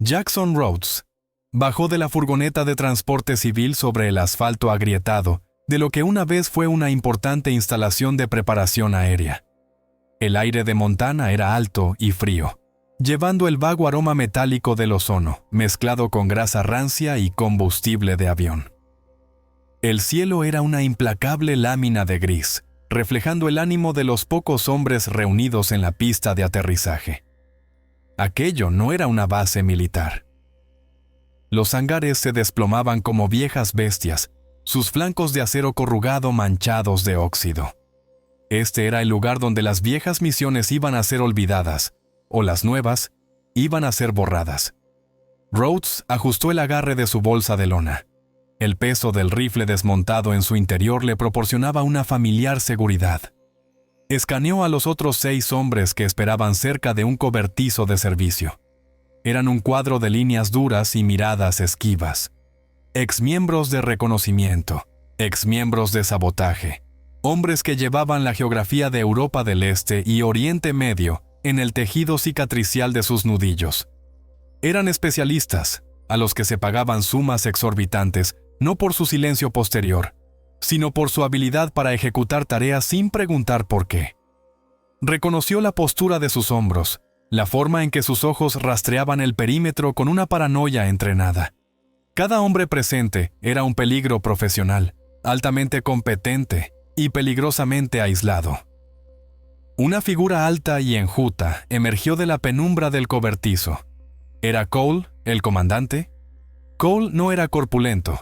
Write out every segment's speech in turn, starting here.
Jackson Rhodes bajó de la furgoneta de transporte civil sobre el asfalto agrietado de lo que una vez fue una importante instalación de preparación aérea. El aire de Montana era alto y frío, llevando el vago aroma metálico del ozono, mezclado con grasa rancia y combustible de avión. El cielo era una implacable lámina de gris, reflejando el ánimo de los pocos hombres reunidos en la pista de aterrizaje. Aquello no era una base militar. Los hangares se desplomaban como viejas bestias, sus flancos de acero corrugado manchados de óxido. Este era el lugar donde las viejas misiones iban a ser olvidadas, o las nuevas iban a ser borradas. Rhodes ajustó el agarre de su bolsa de lona. El peso del rifle desmontado en su interior le proporcionaba una familiar seguridad. Escaneó a los otros 6 hombres que esperaban cerca de un cobertizo de servicio. Eran un cuadro de líneas duras y miradas esquivas. Exmiembros de reconocimiento, exmiembros de sabotaje, hombres que llevaban la geografía de Europa del Este y Oriente Medio en el tejido cicatricial de sus nudillos. Eran especialistas, a los que se pagaban sumas exorbitantes, no por su silencio posterior, sino por su habilidad para ejecutar tareas sin preguntar por qué. Reconoció la postura de sus hombros, la forma en que sus ojos rastreaban el perímetro con una paranoia entrenada. Cada hombre presente era un peligro profesional, altamente competente y peligrosamente aislado. Una figura alta y enjuta emergió de la penumbra del cobertizo. ¿Era Cole, el comandante? Cole no era corpulento,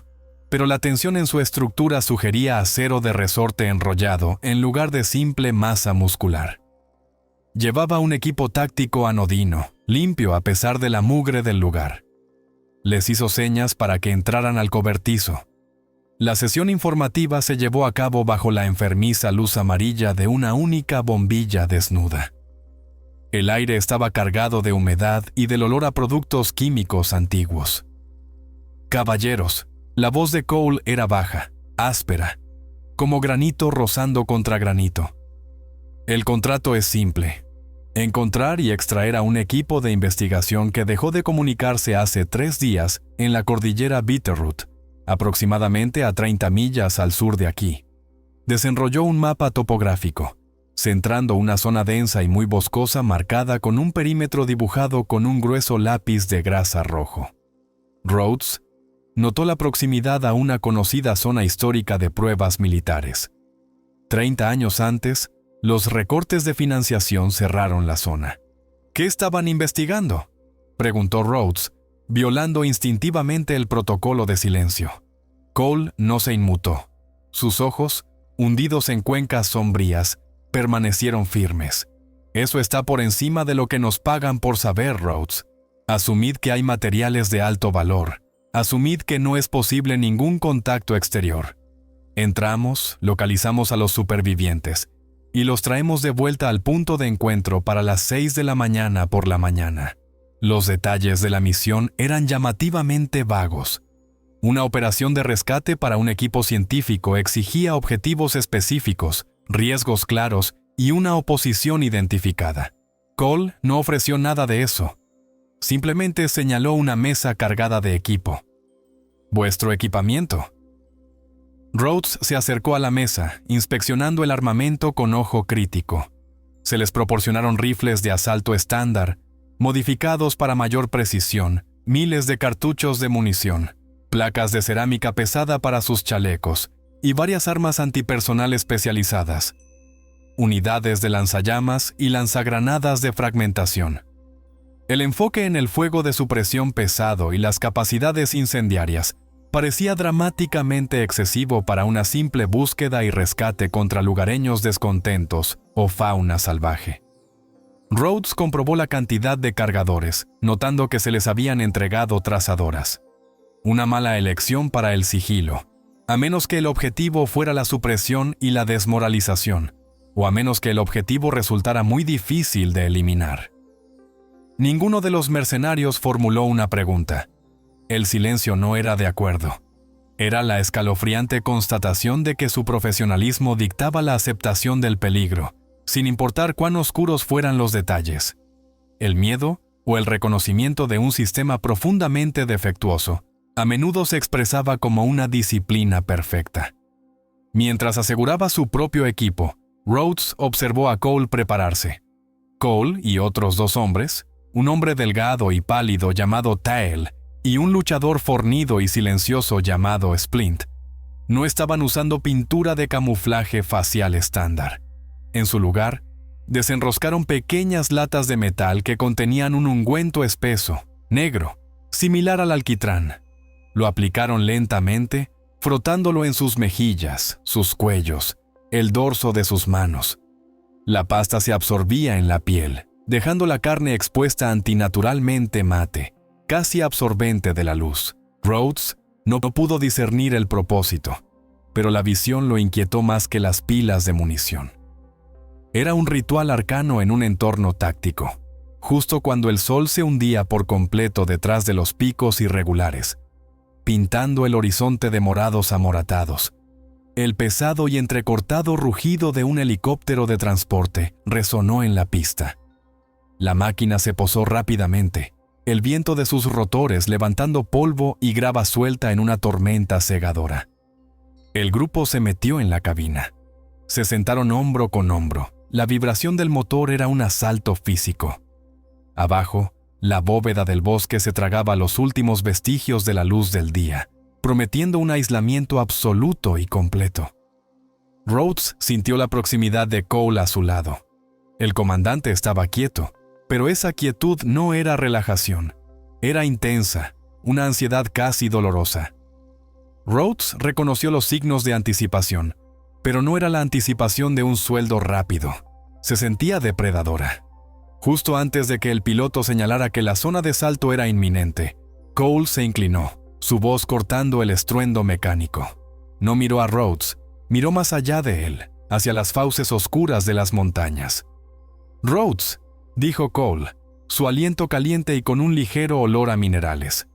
pero la tensión en su estructura sugería acero de resorte enrollado en lugar de simple masa muscular. Llevaba un equipo táctico anodino, limpio a pesar de la mugre del lugar. Les hizo señas para que entraran al cobertizo. La sesión informativa se llevó a cabo bajo la enfermiza luz amarilla de una única bombilla desnuda. El aire estaba cargado de humedad y del olor a productos químicos antiguos. «Caballeros», la voz de Cole era baja, áspera, como granito rozando contra granito. «El contrato es simple. Encontrar y extraer a un equipo de investigación que dejó de comunicarse hace 3 días en la cordillera Bitterroot, aproximadamente a 30 millas al sur de aquí». Desenrolló un mapa topográfico, centrando una zona densa y muy boscosa marcada con un perímetro dibujado con un grueso lápiz de grasa rojo. Rhodes notó la proximidad a una conocida zona histórica de pruebas militares. 30 años antes, los recortes de financiación cerraron la zona. ¿Qué estaban investigando?, preguntó Rhodes, violando instintivamente el protocolo de silencio. Cole no se inmutó. Sus ojos, hundidos en cuencas sombrías, permanecieron firmes. «Eso está por encima de lo que nos pagan por saber, Rhodes. Asumid que hay materiales de alto valor. Asumid que no es posible ningún contacto exterior. Entramos, localizamos a los supervivientes y los traemos de vuelta al punto de encuentro para las 6 de la mañana por la mañana». Los detalles de la misión eran llamativamente vagos. Una operación de rescate para un equipo científico exigía objetivos específicos, riesgos claros y una oposición identificada. Cole no ofreció nada de eso. Simplemente señaló una mesa cargada de equipo. «¿Vuestro equipamiento?». Rhodes se acercó a la mesa, inspeccionando el armamento con ojo crítico. Se les proporcionaron rifles de asalto estándar, modificados para mayor precisión, miles de cartuchos de munición, placas de cerámica pesada para sus chalecos y varias armas antipersonal especializadas, unidades de lanzallamas y lanzagranadas de fragmentación. El enfoque en el fuego de supresión pesado y las capacidades incendiarias parecía dramáticamente excesivo para una simple búsqueda y rescate contra lugareños descontentos o fauna salvaje. Rhodes comprobó la cantidad de cargadores, notando que se les habían entregado trazadoras. Una mala elección para el sigilo, a menos que el objetivo fuera la supresión y la desmoralización, o a menos que el objetivo resultara muy difícil de eliminar. Ninguno de los mercenarios formuló una pregunta. El silencio no era de acuerdo. Era la escalofriante constatación de que su profesionalismo dictaba la aceptación del peligro, sin importar cuán oscuros fueran los detalles. El miedo o el reconocimiento de un sistema profundamente defectuoso, a menudo se expresaba como una disciplina perfecta. Mientras aseguraba su propio equipo, Rhodes observó a Cole prepararse. Cole y otros 2 hombres, un hombre delgado y pálido llamado Tael y un luchador fornido y silencioso llamado Splint, no estaban usando pintura de camuflaje facial estándar. En su lugar, desenroscaron pequeñas latas de metal que contenían un ungüento espeso, negro, similar al alquitrán. Lo aplicaron lentamente, frotándolo en sus mejillas, sus cuellos, el dorso de sus manos. La pasta se absorbía en la piel, dejando la carne expuesta antinaturalmente mate, casi absorbente de la luz. Rhodes no pudo discernir el propósito, pero la visión lo inquietó más que las pilas de munición. Era un ritual arcano en un entorno táctico, justo cuando el sol se hundía por completo detrás de los picos irregulares, pintando el horizonte de morados amoratados. El pesado y entrecortado rugido de un helicóptero de transporte resonó en la pista. La máquina se posó rápidamente, el viento de sus rotores levantando polvo y grava suelta en una tormenta cegadora. El grupo se metió en la cabina. Se sentaron hombro con hombro. La vibración del motor era un asalto físico. Abajo, la bóveda del bosque se tragaba los últimos vestigios de la luz del día, prometiendo un aislamiento absoluto y completo. Rhodes sintió la proximidad de Cole a su lado. El comandante estaba quieto, pero esa quietud no era relajación. Era intensa, una ansiedad casi dolorosa. Rhodes reconoció los signos de anticipación, pero no era la anticipación de un sueldo rápido. Se sentía depredadora. Justo antes de que el piloto señalara que la zona de salto era inminente, Cole se inclinó, su voz cortando el estruendo mecánico. No miró a Rhodes, miró más allá de él, hacia las fauces oscuras de las montañas. «Rhodes», dijo Cole, su aliento caliente y con un ligero olor a minerales.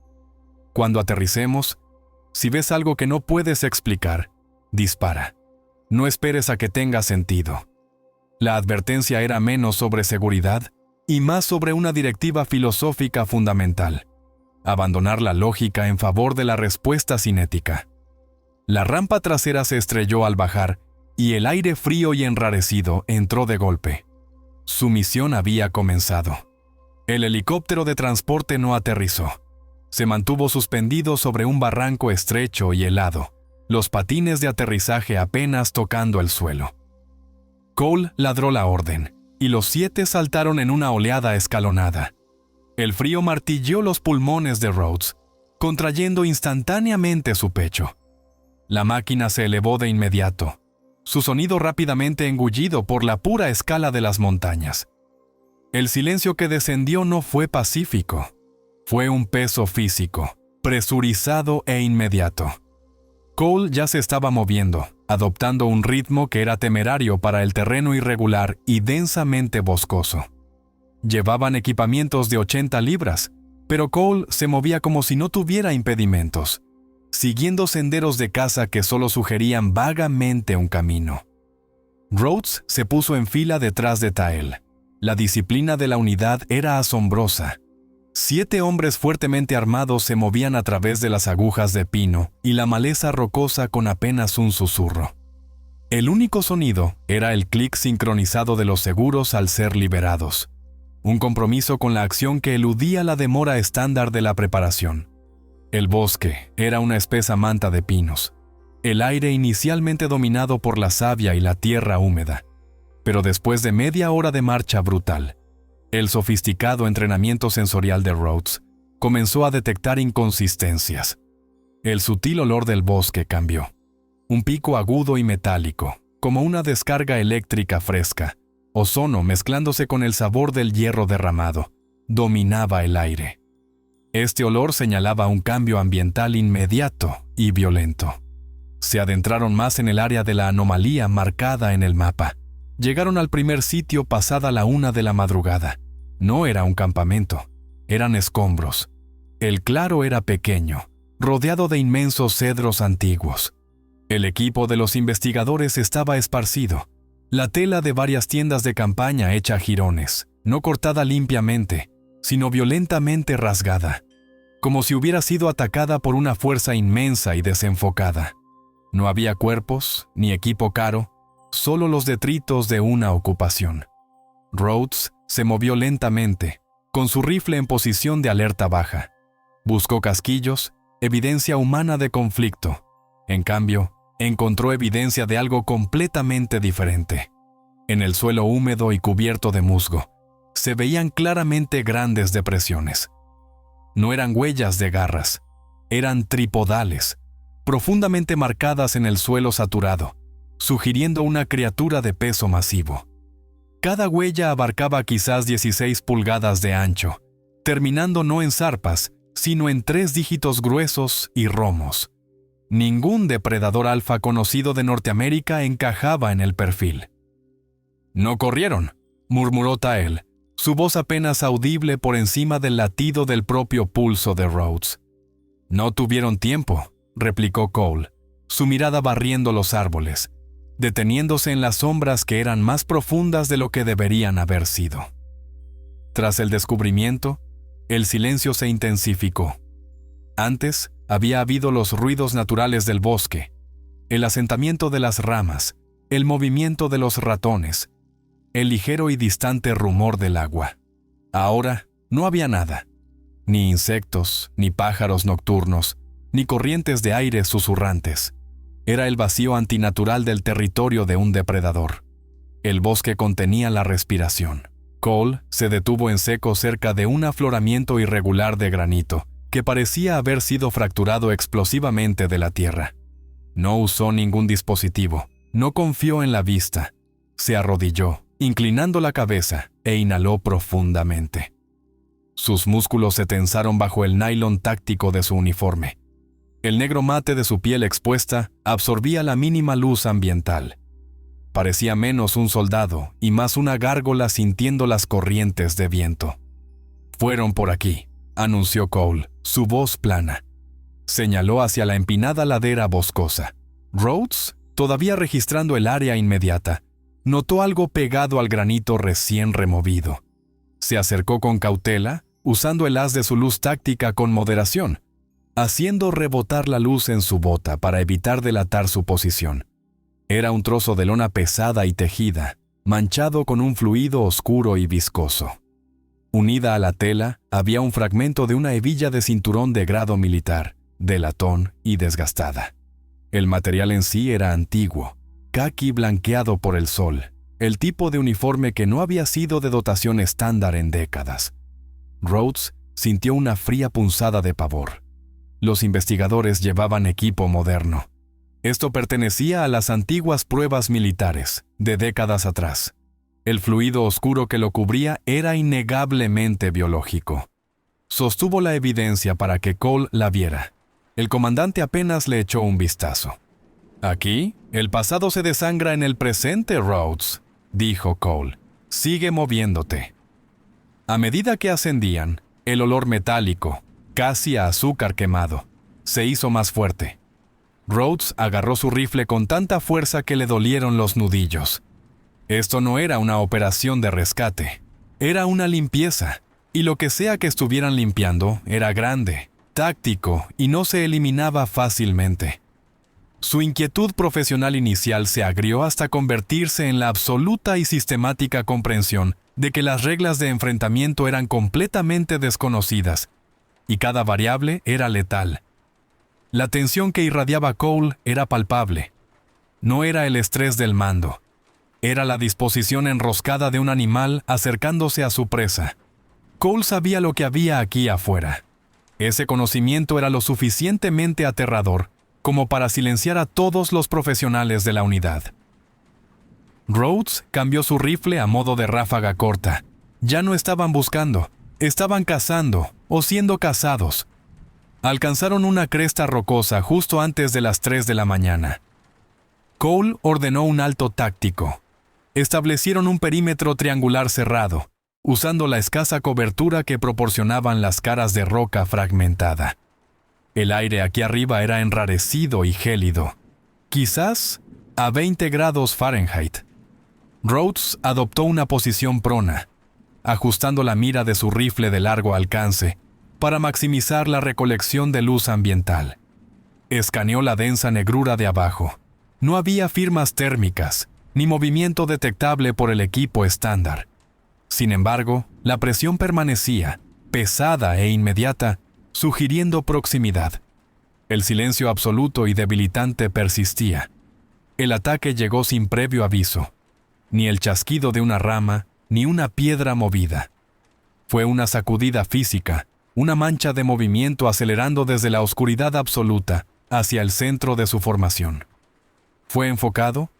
«Cuando aterricemos, si ves algo que no puedes explicar, dispara. No esperes a que tenga sentido». La advertencia era menos sobre seguridad y más sobre una directiva filosófica fundamental: abandonar la lógica en favor de la respuesta cinética. La rampa trasera se estrelló al bajar y el aire frío y enrarecido entró de golpe. Su misión había comenzado. El helicóptero de transporte no aterrizó. Se mantuvo suspendido sobre un barranco estrecho y helado, los patines de aterrizaje apenas tocando el suelo. Cole ladró la orden, y los 7 saltaron en una oleada escalonada. El frío martilleó los pulmones de Rhodes, contrayendo instantáneamente su pecho. La máquina se elevó de inmediato, su sonido rápidamente engullido por la pura escala de las montañas. El silencio que descendió no fue pacífico, fue un peso físico, presurizado e inmediato. Cole ya se estaba moviendo, adoptando un ritmo que era temerario para el terreno irregular y densamente boscoso. Llevaban equipamientos de 80 libras, pero Cole se movía como si no tuviera impedimentos, siguiendo senderos de caza que solo sugerían vagamente un camino. Rhodes se puso en fila detrás de Tael. La disciplina de la unidad era asombrosa. 7 hombres fuertemente armados se movían a través de las agujas de pino y la maleza rocosa con apenas un susurro. El único sonido era el clic sincronizado de los seguros al ser liberados, un compromiso con la acción que eludía la demora estándar de la preparación. El bosque era una espesa manta de pinos, el aire inicialmente dominado por la savia y la tierra húmeda, pero después de media hora de marcha brutal, el sofisticado entrenamiento sensorial de Rhodes comenzó a detectar inconsistencias. El sutil olor del bosque cambió. Un pico agudo y metálico, como una descarga eléctrica fresca, ozono mezclándose con el sabor del hierro derramado, dominaba el aire. Este olor señalaba un cambio ambiental inmediato y violento. Se adentraron más en el área de la anomalía marcada en el mapa. Llegaron al primer sitio pasada la 1 de la madrugada. No era un campamento, eran escombros. El claro era pequeño, rodeado de inmensos cedros antiguos. El equipo de los investigadores estaba esparcido. La tela de varias tiendas de campaña hecha jirones, no cortada limpiamente, sino violentamente rasgada, como si hubiera sido atacada por una fuerza inmensa y desenfocada. No había cuerpos, ni equipo caro, solo los detritos de una ocupación. Rhodes se movió lentamente, con su rifle en posición de alerta baja. Buscó casquillos, evidencia humana de conflicto. En cambio, encontró evidencia de algo completamente diferente. En el suelo húmedo y cubierto de musgo, se veían claramente grandes depresiones. No eran huellas de garras, eran tripodales, profundamente marcadas en el suelo saturado, sugiriendo una criatura de peso masivo. Cada huella abarcaba quizás 16 pulgadas de ancho, terminando no en zarpas, sino en 3 dígitos gruesos y romos. Ningún depredador alfa conocido de Norteamérica encajaba en el perfil. «No corrieron», murmuró Tael, su voz apenas audible por encima del latido del propio pulso de Rhodes. «No tuvieron tiempo», replicó Cole, su mirada barriendo los árboles, deteniéndose en las sombras que eran más profundas de lo que deberían haber sido. Tras el descubrimiento, el silencio se intensificó. Antes había habido los ruidos naturales del bosque, el asentamiento de las ramas, el movimiento de los ratones, el ligero y distante rumor del agua. Ahora no había nada, ni insectos, ni pájaros nocturnos, ni corrientes de aire susurrantes. Era el vacío antinatural del territorio de un depredador. El bosque contenía la respiración. Cole se detuvo en seco cerca de un afloramiento irregular de granito, que parecía haber sido fracturado explosivamente de la tierra. No usó ningún dispositivo, no confió en la vista. Se arrodilló, inclinando la cabeza, e inhaló profundamente. Sus músculos se tensaron bajo el nylon táctico de su uniforme. El negro mate de su piel expuesta absorbía la mínima luz ambiental. Parecía menos un soldado y más una gárgola sintiendo las corrientes de viento. «Fueron por aquí», anunció Cole, su voz plana. Señaló hacia la empinada ladera boscosa. Rhodes, todavía registrando el área inmediata, notó algo pegado al granito recién removido. Se acercó con cautela, usando el haz de su luz táctica con moderación, haciendo rebotar la luz en su bota para evitar delatar su posición. Era un trozo de lona pesada y tejida, manchado con un fluido oscuro y viscoso. Unida a la tela había un fragmento de una hebilla de cinturón de grado militar, de latón y desgastada. El material en sí era antiguo, caqui blanqueado por el sol, el tipo de uniforme que no había sido de dotación estándar en décadas. Rhodes sintió una fría punzada de pavor. Los investigadores llevaban equipo moderno. Esto pertenecía a las antiguas pruebas militares, de décadas atrás. El fluido oscuro que lo cubría era innegablemente biológico. Sostuvo la evidencia para que Cole la viera. El comandante apenas le echó un vistazo. «Aquí, el pasado se desangra en el presente, Rhodes», dijo Cole. «Sigue moviéndote». A medida que ascendían, el olor metálico, casi a azúcar quemado, se hizo más fuerte. Rhodes agarró su rifle con tanta fuerza que le dolieron los nudillos. Esto no era una operación de rescate, era una limpieza, y lo que sea que estuvieran limpiando era grande, táctico y no se eliminaba fácilmente. Su inquietud profesional inicial se agrió hasta convertirse en la absoluta y sistemática comprensión de que las reglas de enfrentamiento eran completamente desconocidas y cada variable era letal. La tensión que irradiaba Cole era palpable. No era el estrés del mando. Era la disposición enroscada de un animal acercándose a su presa. Cole sabía lo que había aquí afuera. Ese conocimiento era lo suficientemente aterrador como para silenciar a todos los profesionales de la unidad. Rhodes cambió su rifle a modo de ráfaga corta. Ya no estaban buscando, estaban cazando o siendo cazados. Alcanzaron una cresta rocosa justo antes de las 3 de la mañana. Cole ordenó un alto táctico. Establecieron un perímetro triangular cerrado, usando la escasa cobertura que proporcionaban las caras de roca fragmentada. El aire aquí arriba era enrarecido y gélido, quizás a 20 grados Fahrenheit. Rhodes adoptó una posición prona, ajustando la mira de su rifle de largo alcance para maximizar la recolección de luz ambiental. Escaneó la densa negrura de abajo. No había firmas térmicas, ni movimiento detectable por el equipo estándar. Sin embargo, la presión permanecía, pesada e inmediata, sugiriendo proximidad. El silencio absoluto y debilitante persistía. El ataque llegó sin previo aviso. Ni el chasquido de una rama, ni una piedra movida. Fue una sacudida física, una mancha de movimiento acelerando desde la oscuridad absoluta hacia el centro de su formación. Fue enfocado,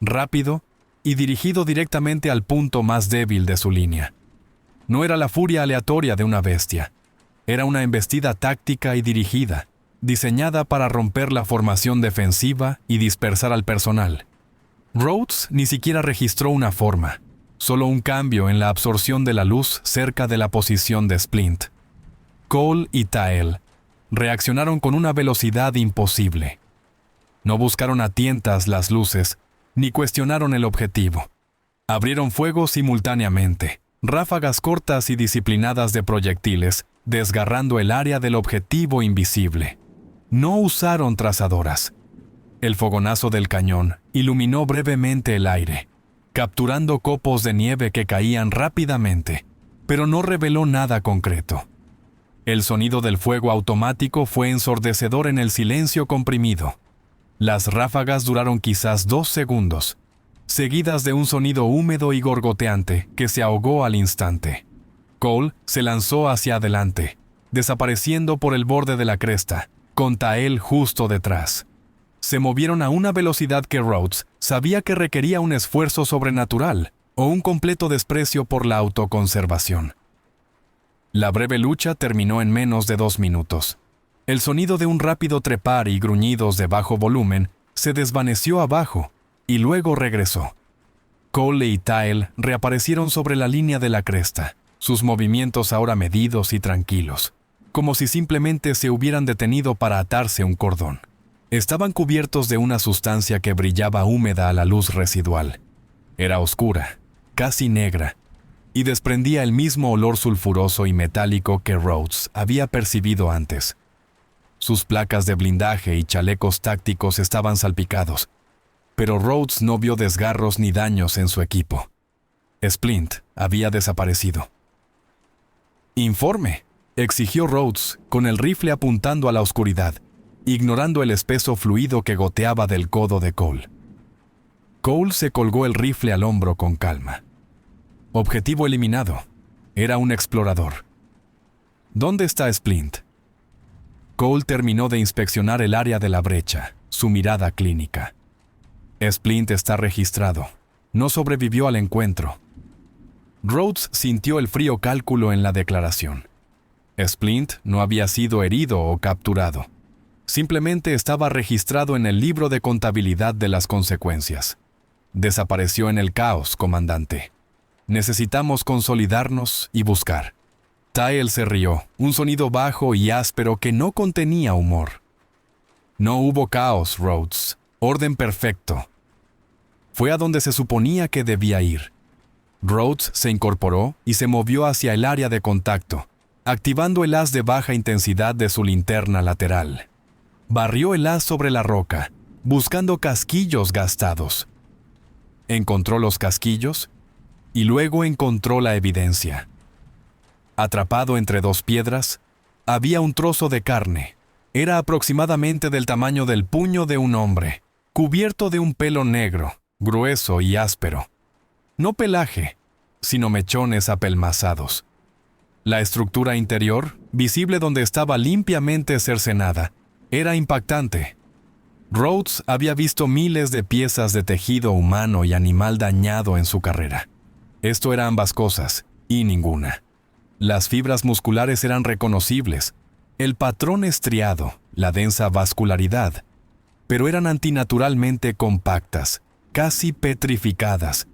rápido y dirigido directamente al punto más débil de su línea. No era la furia aleatoria de una bestia. Era una embestida táctica y dirigida, diseñada para romper la formación defensiva y dispersar al personal. Rhodes ni siquiera registró una forma, solo un cambio en la absorción de la luz cerca de la posición de Splint. Cole y Tael reaccionaron con una velocidad imposible. No buscaron a tientas las luces, ni cuestionaron el objetivo. Abrieron fuego simultáneamente, ráfagas cortas y disciplinadas de proyectiles, desgarrando el área del objetivo invisible. No usaron trazadoras. El fogonazo del cañón iluminó brevemente el aire, capturando copos de nieve que caían rápidamente, pero no reveló nada concreto. El sonido del fuego automático fue ensordecedor en el silencio comprimido. Las ráfagas duraron quizás 2 segundos, seguidas de un sonido húmedo y gorgoteante que se ahogó al instante. Cole se lanzó hacia adelante, desapareciendo por el borde de la cresta, con Tael justo detrás. Se movieron a una velocidad que Rhodes sabía que requería un esfuerzo sobrenatural o un completo desprecio por la autoconservación. La breve lucha terminó en menos de 2 minutos. El sonido de un rápido trepar y gruñidos de bajo volumen se desvaneció abajo y luego regresó. Cole y Tael reaparecieron sobre la línea de la cresta, sus movimientos ahora medidos y tranquilos, como si simplemente se hubieran detenido para atarse un cordón. Estaban cubiertos de una sustancia que brillaba húmeda a la luz residual. Era oscura, casi negra, y desprendía el mismo olor sulfuroso y metálico que Rhodes había percibido antes. Sus placas de blindaje y chalecos tácticos estaban salpicados, pero Rhodes no vio desgarros ni daños en su equipo. Splint había desaparecido. «Informe», exigió Rhodes, con el rifle apuntando a la oscuridad, ignorando el espeso fluido que goteaba del codo de Cole. Cole se colgó el rifle al hombro con calma. Objetivo eliminado. Era un explorador. ¿Dónde está Splint? Cole terminó de inspeccionar el área de la brecha, su mirada clínica. Splint está registrado. No sobrevivió al encuentro. Rhodes sintió el frío cálculo en la declaración. Splint no había sido herido o capturado. Simplemente estaba registrado en el libro de contabilidad de las consecuencias. Desapareció en el caos, comandante. Necesitamos consolidarnos y buscar. Tael se rió, un sonido bajo y áspero que no contenía humor. No hubo caos, Rhodes. Orden perfecto. Fue a donde se suponía que debía ir. Rhodes se incorporó y se movió hacia el área de contacto, activando el haz de baja intensidad de su linterna lateral. Barrió el haz sobre la roca, buscando casquillos gastados. Encontró los casquillos y luego encontró la evidencia. Atrapado entre 2 piedras, había un trozo de carne. Era aproximadamente del tamaño del puño de un hombre, cubierto de un pelo negro, grueso y áspero. No pelaje, sino mechones apelmazados. La estructura interior, visible donde estaba limpiamente cercenada, era impactante. Rhodes había visto miles de piezas de tejido humano y animal dañado en su carrera. Esto era ambas cosas, y ninguna. Las fibras musculares eran reconocibles, el patrón estriado, la densa vascularidad, pero eran antinaturalmente compactas, casi petrificadas,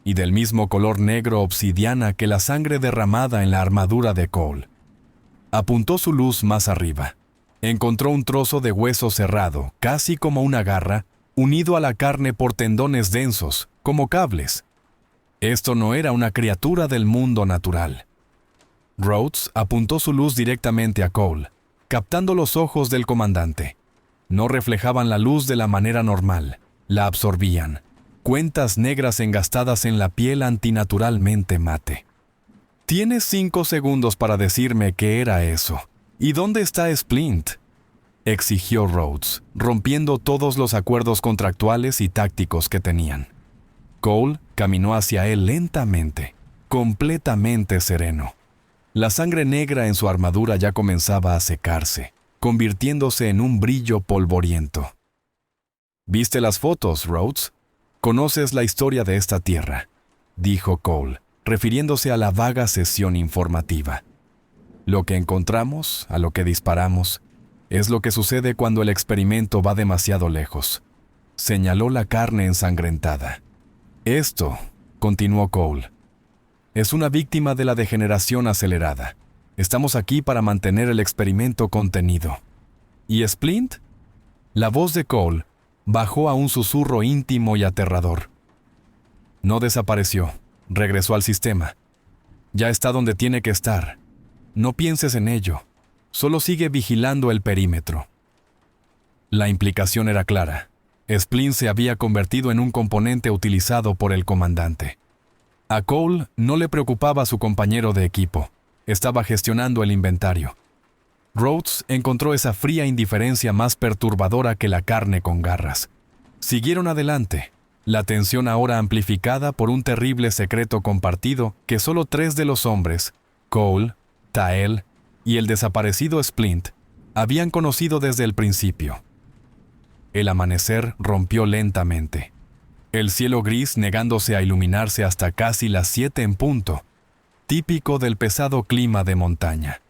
y del mismo color negro obsidiana que la sangre derramada en la armadura de Cole. Apuntó su luz más arriba. Encontró un trozo de hueso cerrado, casi como una garra, unido a la carne por tendones densos, como cables. Esto no era una criatura del mundo natural. Rhodes apuntó su luz directamente a Cole, captando los ojos del comandante. No reflejaban la luz de la manera normal, la absorbían. Cuentas negras engastadas en la piel antinaturalmente mate. Tienes 5 segundos para decirme qué era eso. ¿Y dónde está Splint?, exigió Rhodes, rompiendo todos los acuerdos contractuales y tácticos que tenían. Cole caminó hacia él lentamente, completamente sereno. La sangre negra en su armadura ya comenzaba a secarse, convirtiéndose en un brillo polvoriento. ¿Viste las fotos, Rhodes? Conoces la historia de esta tierra, dijo Cole, refiriéndose a la vaga sesión informativa. Lo que encontramos, a lo que disparamos, es lo que sucede cuando el experimento va demasiado lejos. Señaló la carne ensangrentada. Esto, continuó Cole, es una víctima de la degeneración acelerada. Estamos aquí para mantener el experimento contenido. ¿Y Splint? La voz de Cole bajó a un susurro íntimo y aterrador. No desapareció, regresó al sistema. Ya está donde tiene que estar. No pienses en ello. Solo sigue vigilando el perímetro. La implicación era clara. Splint se había convertido en un componente utilizado por el comandante. A Cole no le preocupaba su compañero de equipo. Estaba gestionando el inventario. Rhodes encontró esa fría indiferencia más perturbadora que la carne con garras. Siguieron adelante, la tensión ahora amplificada por un terrible secreto compartido que solo 3 de los hombres, Cole, Tael y el desaparecido Splint, habían conocido desde el principio. El amanecer rompió lentamente. El cielo gris negándose a iluminarse hasta casi las 7 en punto, típico del pesado clima de montaña.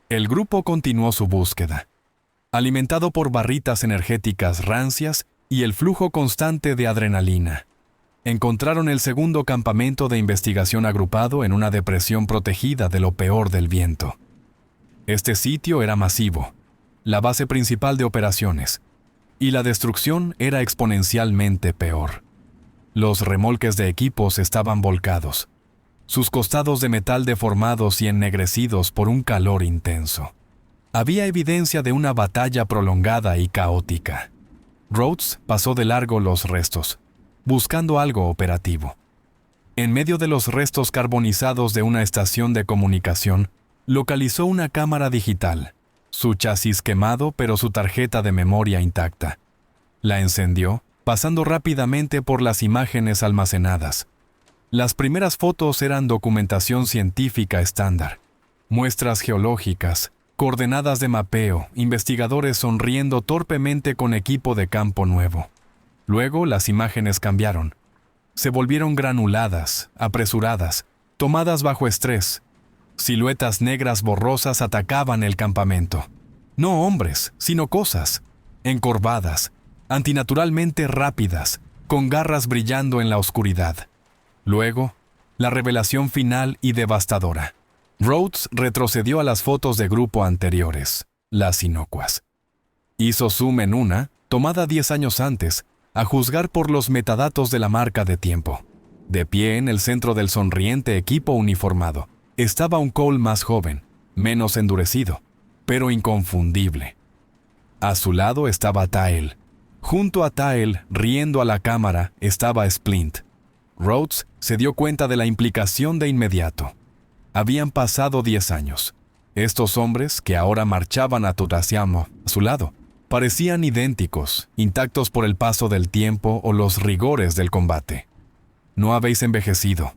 El grupo continuó su búsqueda, alimentado por barritas energéticas rancias y el flujo constante de adrenalina. Encontraron el segundo campamento de investigación agrupado en una depresión protegida de lo peor del viento. Este sitio era masivo, la base principal de operaciones, y la destrucción era exponencialmente peor. Los remolques de equipos estaban volcados, sus costados de metal deformados y ennegrecidos por un calor intenso. Había evidencia de una batalla prolongada y caótica. Rhodes pasó de largo los restos, buscando algo operativo. En medio de los restos carbonizados de una estación de comunicación, localizó una cámara digital, su chasis quemado pero su tarjeta de memoria intacta. La encendió, pasando rápidamente por las imágenes almacenadas. Las primeras fotos eran documentación científica estándar, muestras geológicas, coordenadas de mapeo, investigadores sonriendo torpemente con equipo de campo nuevo. Luego las imágenes cambiaron. Se volvieron granuladas, apresuradas, tomadas bajo estrés. Siluetas negras borrosas atacaban el campamento. No hombres, sino cosas, encorvadas, antinaturalmente rápidas, con garras brillando en la oscuridad. Luego, la revelación final y devastadora. Rhodes retrocedió a las fotos de grupo anteriores, las inocuas. Hizo zoom en una, tomada 10 años antes, a juzgar por los metadatos de la marca de tiempo. De pie en el centro del sonriente equipo uniformado, estaba un Cole más joven, menos endurecido, pero inconfundible. A su lado estaba Tael. Junto a Tael, riendo a la cámara, estaba Splint. Rhodes se dio cuenta de la implicación de inmediato. Habían pasado 10 años. Estos hombres, que ahora marchaban a Tutasiamo, a su lado, parecían idénticos, intactos por el paso del tiempo o los rigores del combate. No habéis envejecido.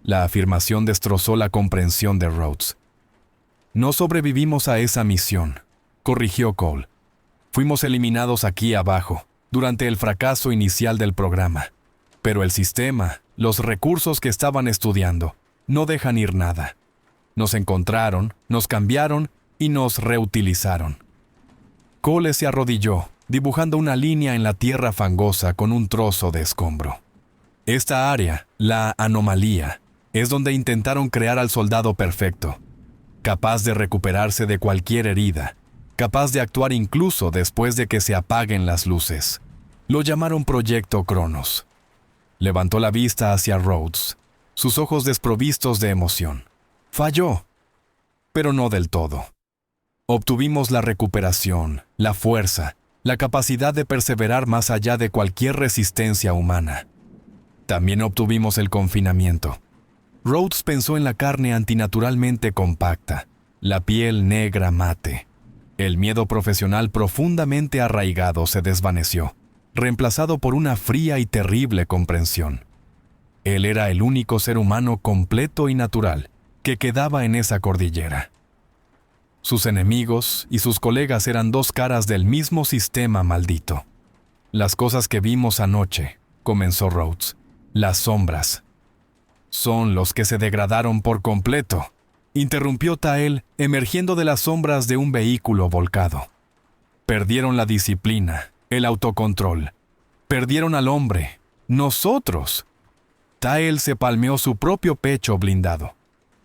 La afirmación destrozó la comprensión de Rhodes. No sobrevivimos a esa misión, corrigió Cole. Fuimos eliminados aquí abajo, durante el fracaso inicial del programa. Pero el sistema, los recursos que estaban estudiando, no dejan ir nada. Nos encontraron, nos cambiaron y nos reutilizaron. Cole se arrodilló, dibujando una línea en la tierra fangosa con un trozo de escombro. Esta área, la anomalía, es donde intentaron crear al soldado perfecto, capaz de recuperarse de cualquier herida, capaz de actuar incluso después de que se apaguen las luces. Lo llamaron Proyecto Cronos. Levantó la vista hacia Rhodes, sus ojos desprovistos de emoción. Falló, pero no del todo. Obtuvimos la recuperación, la fuerza, la capacidad de perseverar más allá de cualquier resistencia humana. También obtuvimos el confinamiento. Rhodes pensó en la carne antinaturalmente compacta, la piel negra mate. El miedo profesional profundamente arraigado se desvaneció, reemplazado por una fría y terrible comprensión. Él era el único ser humano completo y natural que quedaba en esa cordillera. Sus enemigos y sus colegas eran dos caras del mismo sistema maldito. Las cosas que vimos anoche, comenzó Rhodes, las sombras, son los que se degradaron por completo, interrumpió Tael, emergiendo de las sombras de un vehículo volcado. Perdieron la disciplina, el autocontrol. Perdieron al hombre, nosotros. Tael se palmeó su propio pecho blindado.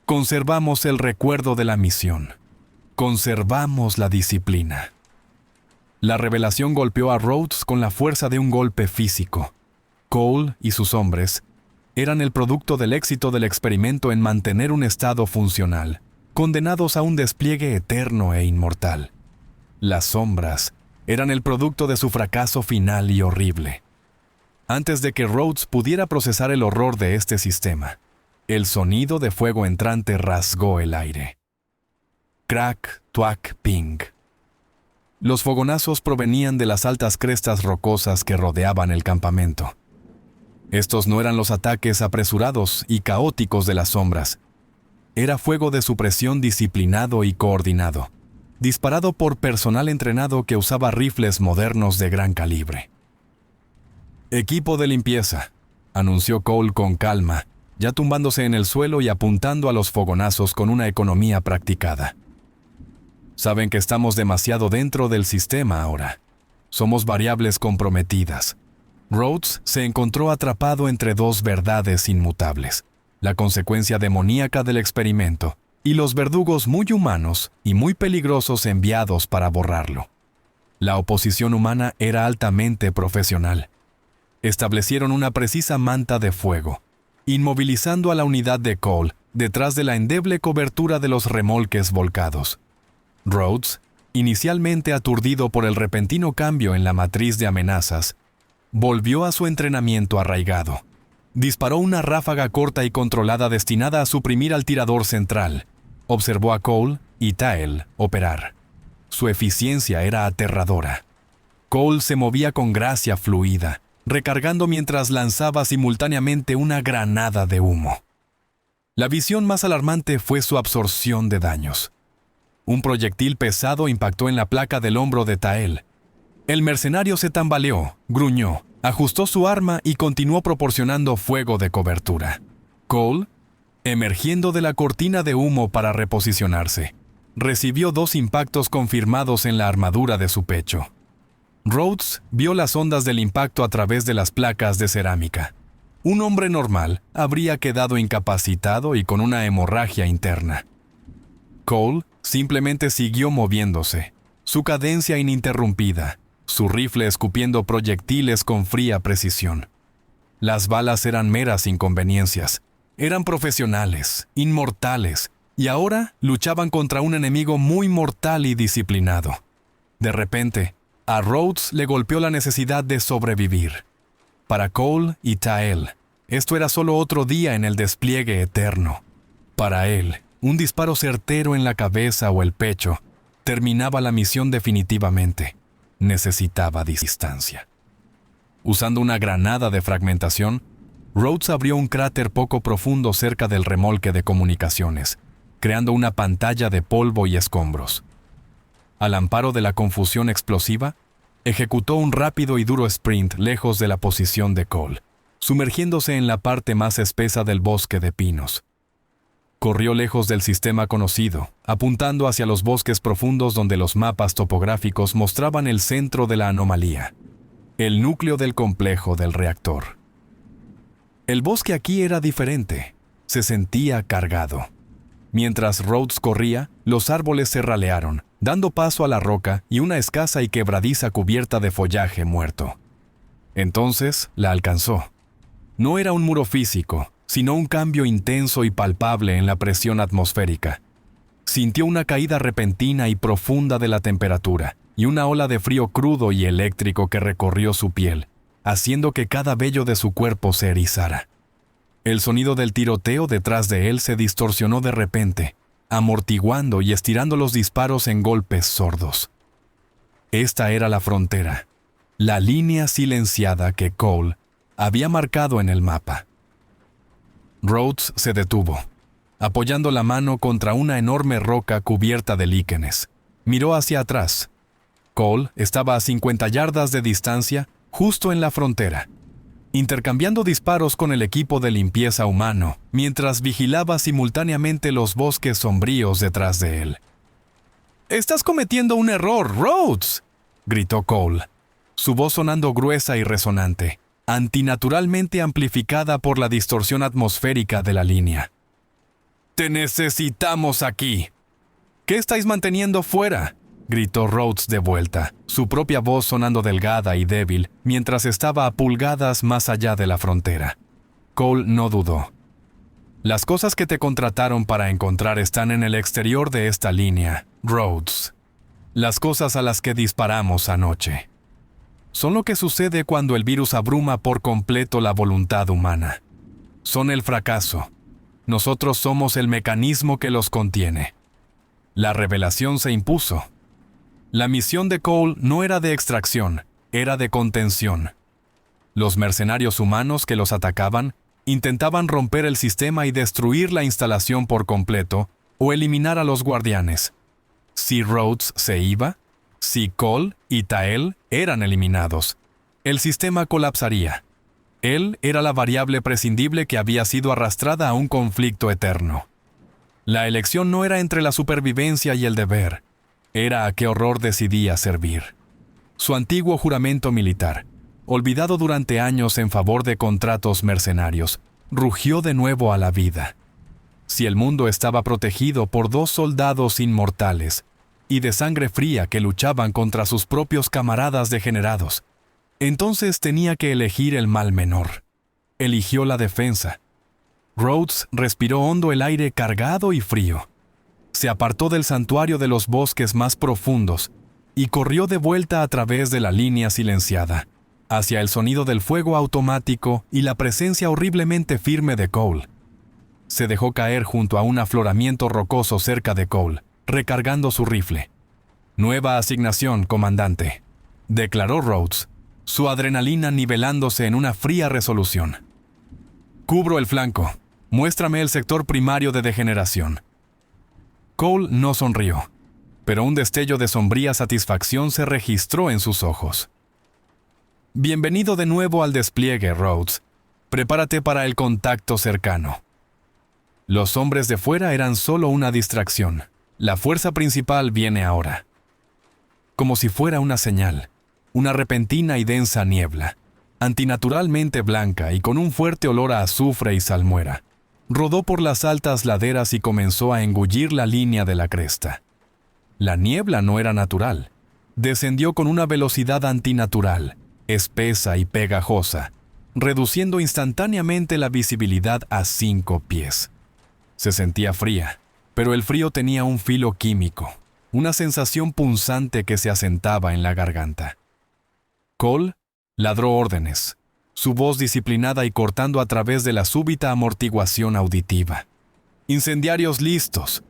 Conservamos el recuerdo de la misión. Conservamos la disciplina. La revelación golpeó a Rhodes con la fuerza de un golpe físico. Cole y sus hombres eran el producto del éxito del experimento en mantener un estado funcional, condenados a un despliegue eterno e inmortal. Las sombras eran el producto de su fracaso final y horrible. Antes de que Rhodes pudiera procesar el horror de este sistema, el sonido de fuego entrante rasgó el aire. Crack, tuac, ping. Los fogonazos provenían de las altas crestas rocosas que rodeaban el campamento. Estos no eran los ataques apresurados y caóticos de las sombras. Era fuego de supresión disciplinado y coordinado, disparado por personal entrenado que usaba rifles modernos de gran calibre. «Equipo de limpieza», anunció Cole con calma, ya tumbándose en el suelo y apuntando a los fogonazos con una economía practicada. «Saben que estamos demasiado dentro del sistema ahora. Somos variables comprometidas». Rhodes se encontró atrapado entre dos verdades inmutables, la consecuencia demoníaca del experimento y los verdugos muy humanos y muy peligrosos enviados para borrarlo. La oposición humana era altamente profesional. Establecieron una precisa manta de fuego, inmovilizando a la unidad de Cole detrás de la endeble cobertura de los remolques volcados. Rhodes, inicialmente aturdido por el repentino cambio en la matriz de amenazas, volvió a su entrenamiento arraigado. Disparó una ráfaga corta y controlada destinada a suprimir al tirador central. Observó a Cole y Tael operar. Su eficiencia era aterradora. Cole se movía con gracia fluida, recargando mientras lanzaba simultáneamente una granada de humo. La visión más alarmante fue su absorción de daños. Un proyectil pesado impactó en la placa del hombro de Tael. El mercenario se tambaleó, gruñó, ajustó su arma y continuó proporcionando fuego de cobertura. Cole, emergiendo de la cortina de humo para reposicionarse, recibió 2 impactos confirmados en la armadura de su pecho. Rhodes vio las ondas del impacto a través de las placas de cerámica. Un hombre normal habría quedado incapacitado y con una hemorragia interna. Cole simplemente siguió moviéndose, su cadencia ininterrumpida, su rifle escupiendo proyectiles con fría precisión. Las balas eran meras inconveniencias. Eran profesionales, inmortales, y ahora luchaban contra un enemigo muy mortal y disciplinado. De repente, a Rhodes le golpeó la necesidad de sobrevivir. Para Cole y Tael, esto era solo otro día en el despliegue eterno. Para él, un disparo certero en la cabeza o el pecho terminaba la misión definitivamente. Necesitaba distancia. Usando una granada de fragmentación, Rhodes abrió un cráter poco profundo cerca del remolque de comunicaciones, creando una pantalla de polvo y escombros. Al amparo de la confusión explosiva, ejecutó un rápido y duro sprint lejos de la posición de Cole, sumergiéndose en la parte más espesa del bosque de pinos. Corrió lejos del sistema conocido, apuntando hacia los bosques profundos donde los mapas topográficos mostraban el centro de la anomalía, el núcleo del complejo del reactor. El bosque aquí era diferente, se sentía cargado. Mientras Rhodes corría, los árboles se ralearon, dando paso a la roca y una escasa y quebradiza cubierta de follaje muerto. Entonces la alcanzó. No era un muro físico, sino un cambio intenso y palpable en la presión atmosférica. Sintió una caída repentina y profunda de la temperatura y una ola de frío crudo y eléctrico que recorrió su piel, haciendo que cada vello de su cuerpo se erizara. El sonido del tiroteo detrás de él se distorsionó de repente, amortiguando y estirando los disparos en golpes sordos. Esta era la frontera, la línea silenciada que Cole había marcado en el mapa. Rhodes se detuvo, apoyando la mano contra una enorme roca cubierta de líquenes. Miró hacia atrás. Cole estaba a 50 yardas de distancia, justo en la frontera, intercambiando disparos con el equipo de limpieza humano, mientras vigilaba simultáneamente los bosques sombríos detrás de él. «¡Estás cometiendo un error, Rhodes!», gritó Cole, su voz sonando gruesa y resonante, antinaturalmente amplificada por la distorsión atmosférica de la línea. «¡Te necesitamos aquí!». «¿Qué estáis manteniendo fuera?», gritó Rhodes de vuelta, su propia voz sonando delgada y débil, mientras estaba a pulgadas más allá de la frontera. Cole no dudó. «Las cosas que te contrataron para encontrar están en el exterior de esta línea, Rhodes. Las cosas a las que disparamos anoche. Son lo que sucede cuando el virus abruma por completo la voluntad humana. Son el fracaso. Nosotros somos el mecanismo que los contiene». La revelación se impuso. La misión de Cole no era de extracción, era de contención. Los mercenarios humanos que los atacaban intentaban romper el sistema y destruir la instalación por completo o eliminar a los guardianes. Si Rhodes se iba, si Cole y Tael eran eliminados, el sistema colapsaría. Él era la variable prescindible que había sido arrastrada a un conflicto eterno. La elección no era entre la supervivencia y el deber, era a qué horror decidía servir. Su antiguo juramento militar, olvidado durante años en favor de contratos mercenarios, rugió de nuevo a la vida. Si el mundo estaba protegido por 2 soldados inmortales y de sangre fría que luchaban contra sus propios camaradas degenerados, entonces tenía que elegir el mal menor. Eligió la defensa. Rhodes respiró hondo el aire cargado y frío. Se apartó del santuario de los bosques más profundos y corrió de vuelta a través de la línea silenciada, hacia el sonido del fuego automático y la presencia horriblemente firme de Cole. Se dejó caer junto a un afloramiento rocoso cerca de Cole, recargando su rifle. «Nueva asignación, comandante», declaró Rhodes, su adrenalina nivelándose en una fría resolución. «Cubro el flanco. Muéstrame el sector primario de degeneración». Cole no sonrió, pero un destello de sombría satisfacción se registró en sus ojos. «Bienvenido de nuevo al despliegue, Rhodes. Prepárate para el contacto cercano». Los hombres de fuera eran solo una distracción. La fuerza principal viene ahora. Como si fuera una señal, una repentina y densa niebla, antinaturalmente blanca y con un fuerte olor a azufre y salmuera, rodó por las altas laderas y comenzó a engullir la línea de la cresta. La niebla no era natural. Descendió con una velocidad antinatural, espesa y pegajosa, reduciendo instantáneamente la visibilidad a 5 pies. Se sentía fría, pero el frío tenía un filo químico, una sensación punzante que se asentaba en la garganta. Cole ladró órdenes, su voz disciplinada y cortando a través de la súbita amortiguación auditiva. «Incendiarios listos.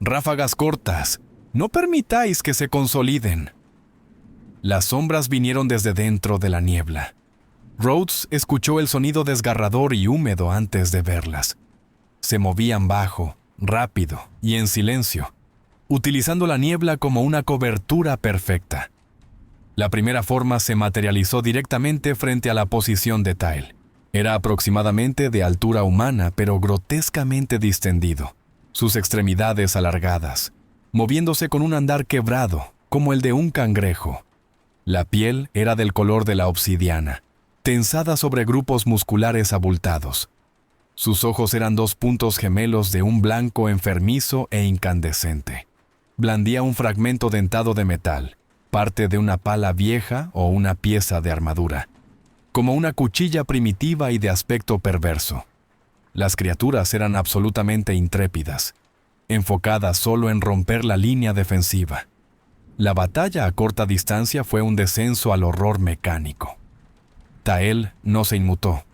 Ráfagas cortas. No permitáis que se consoliden». Las sombras vinieron desde dentro de la niebla. Rhodes escuchó el sonido desgarrador y húmedo antes de verlas. Se movían bajo, rápido y en silencio, utilizando la niebla como una cobertura perfecta. La primera forma se materializó directamente frente a la posición de Tael. Era aproximadamente de altura humana, pero grotescamente distendido, sus extremidades alargadas, moviéndose con un andar quebrado, como el de un cangrejo. La piel era del color de la obsidiana, tensada sobre grupos musculares abultados. Sus ojos eran 2 puntos gemelos de un blanco enfermizo e incandescente. Blandía un fragmento dentado de metal, parte de una pala vieja o una pieza de armadura. como una cuchilla primitiva y de aspecto perverso. Las criaturas eran absolutamente intrépidas, enfocadas solo en romper la línea defensiva. La batalla a corta distancia fue un descenso al horror mecánico. Tael no se inmutó.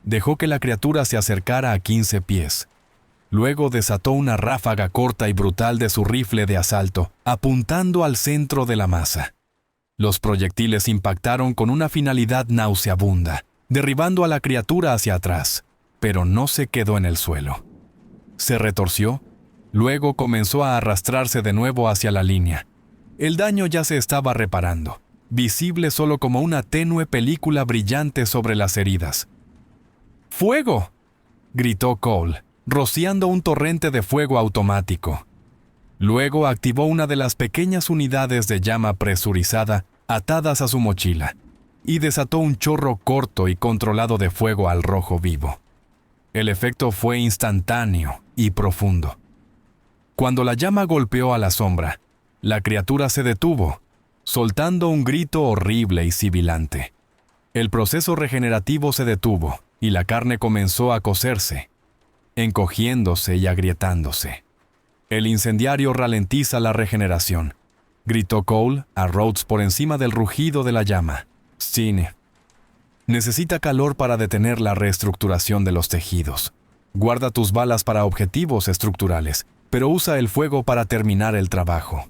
Dejó que la criatura se acercara a 15 pies. Luego desató una ráfaga corta y brutal de su rifle de asalto, apuntando al centro de la masa. Los proyectiles impactaron con una finalidad nauseabunda, derribando a la criatura hacia atrás, pero no se quedó en el suelo. Se retorció, luego comenzó a arrastrarse de nuevo hacia la línea. El daño ya se estaba reparando, visible solo como una tenue película brillante sobre las heridas. ¡Fuego!, gritó Cole, rociando un torrente de fuego automático. Luego activó una de las pequeñas unidades de llama presurizada atadas a su mochila y desató un chorro corto y controlado de fuego al rojo vivo. El efecto fue instantáneo y profundo. Cuando la llama golpeó a la sombra, la criatura se detuvo, soltando un grito horrible y sibilante. El proceso regenerativo se detuvo y la carne comenzó a cocerse, encogiéndose y agrietándose. El incendiario ralentiza la regeneración, gritó Cole a Rhodes por encima del rugido de la llama. Cine. Necesita calor para detener la reestructuración de los tejidos. Guarda tus balas para objetivos estructurales, pero usa el fuego para terminar el trabajo.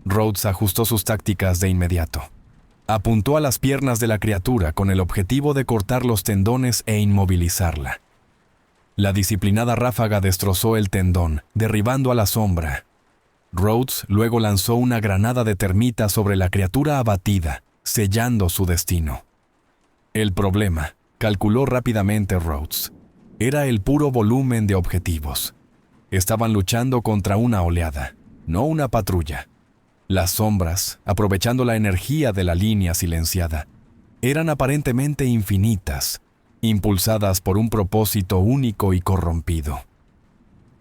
Rhodes ajustó sus tácticas de inmediato. Apuntó a las piernas de la criatura con el objetivo de cortar los tendones e inmovilizarla. La disciplinada ráfaga destrozó el tendón, derribando a la sombra. Rhodes luego lanzó una granada de termita sobre la criatura abatida, sellando su destino. El problema, calculó rápidamente Rhodes, era el puro volumen de objetivos. Estaban luchando contra una oleada, no una patrulla. Las sombras, aprovechando la energía de la línea silenciada, eran aparentemente infinitas, impulsadas por un propósito único y corrompido.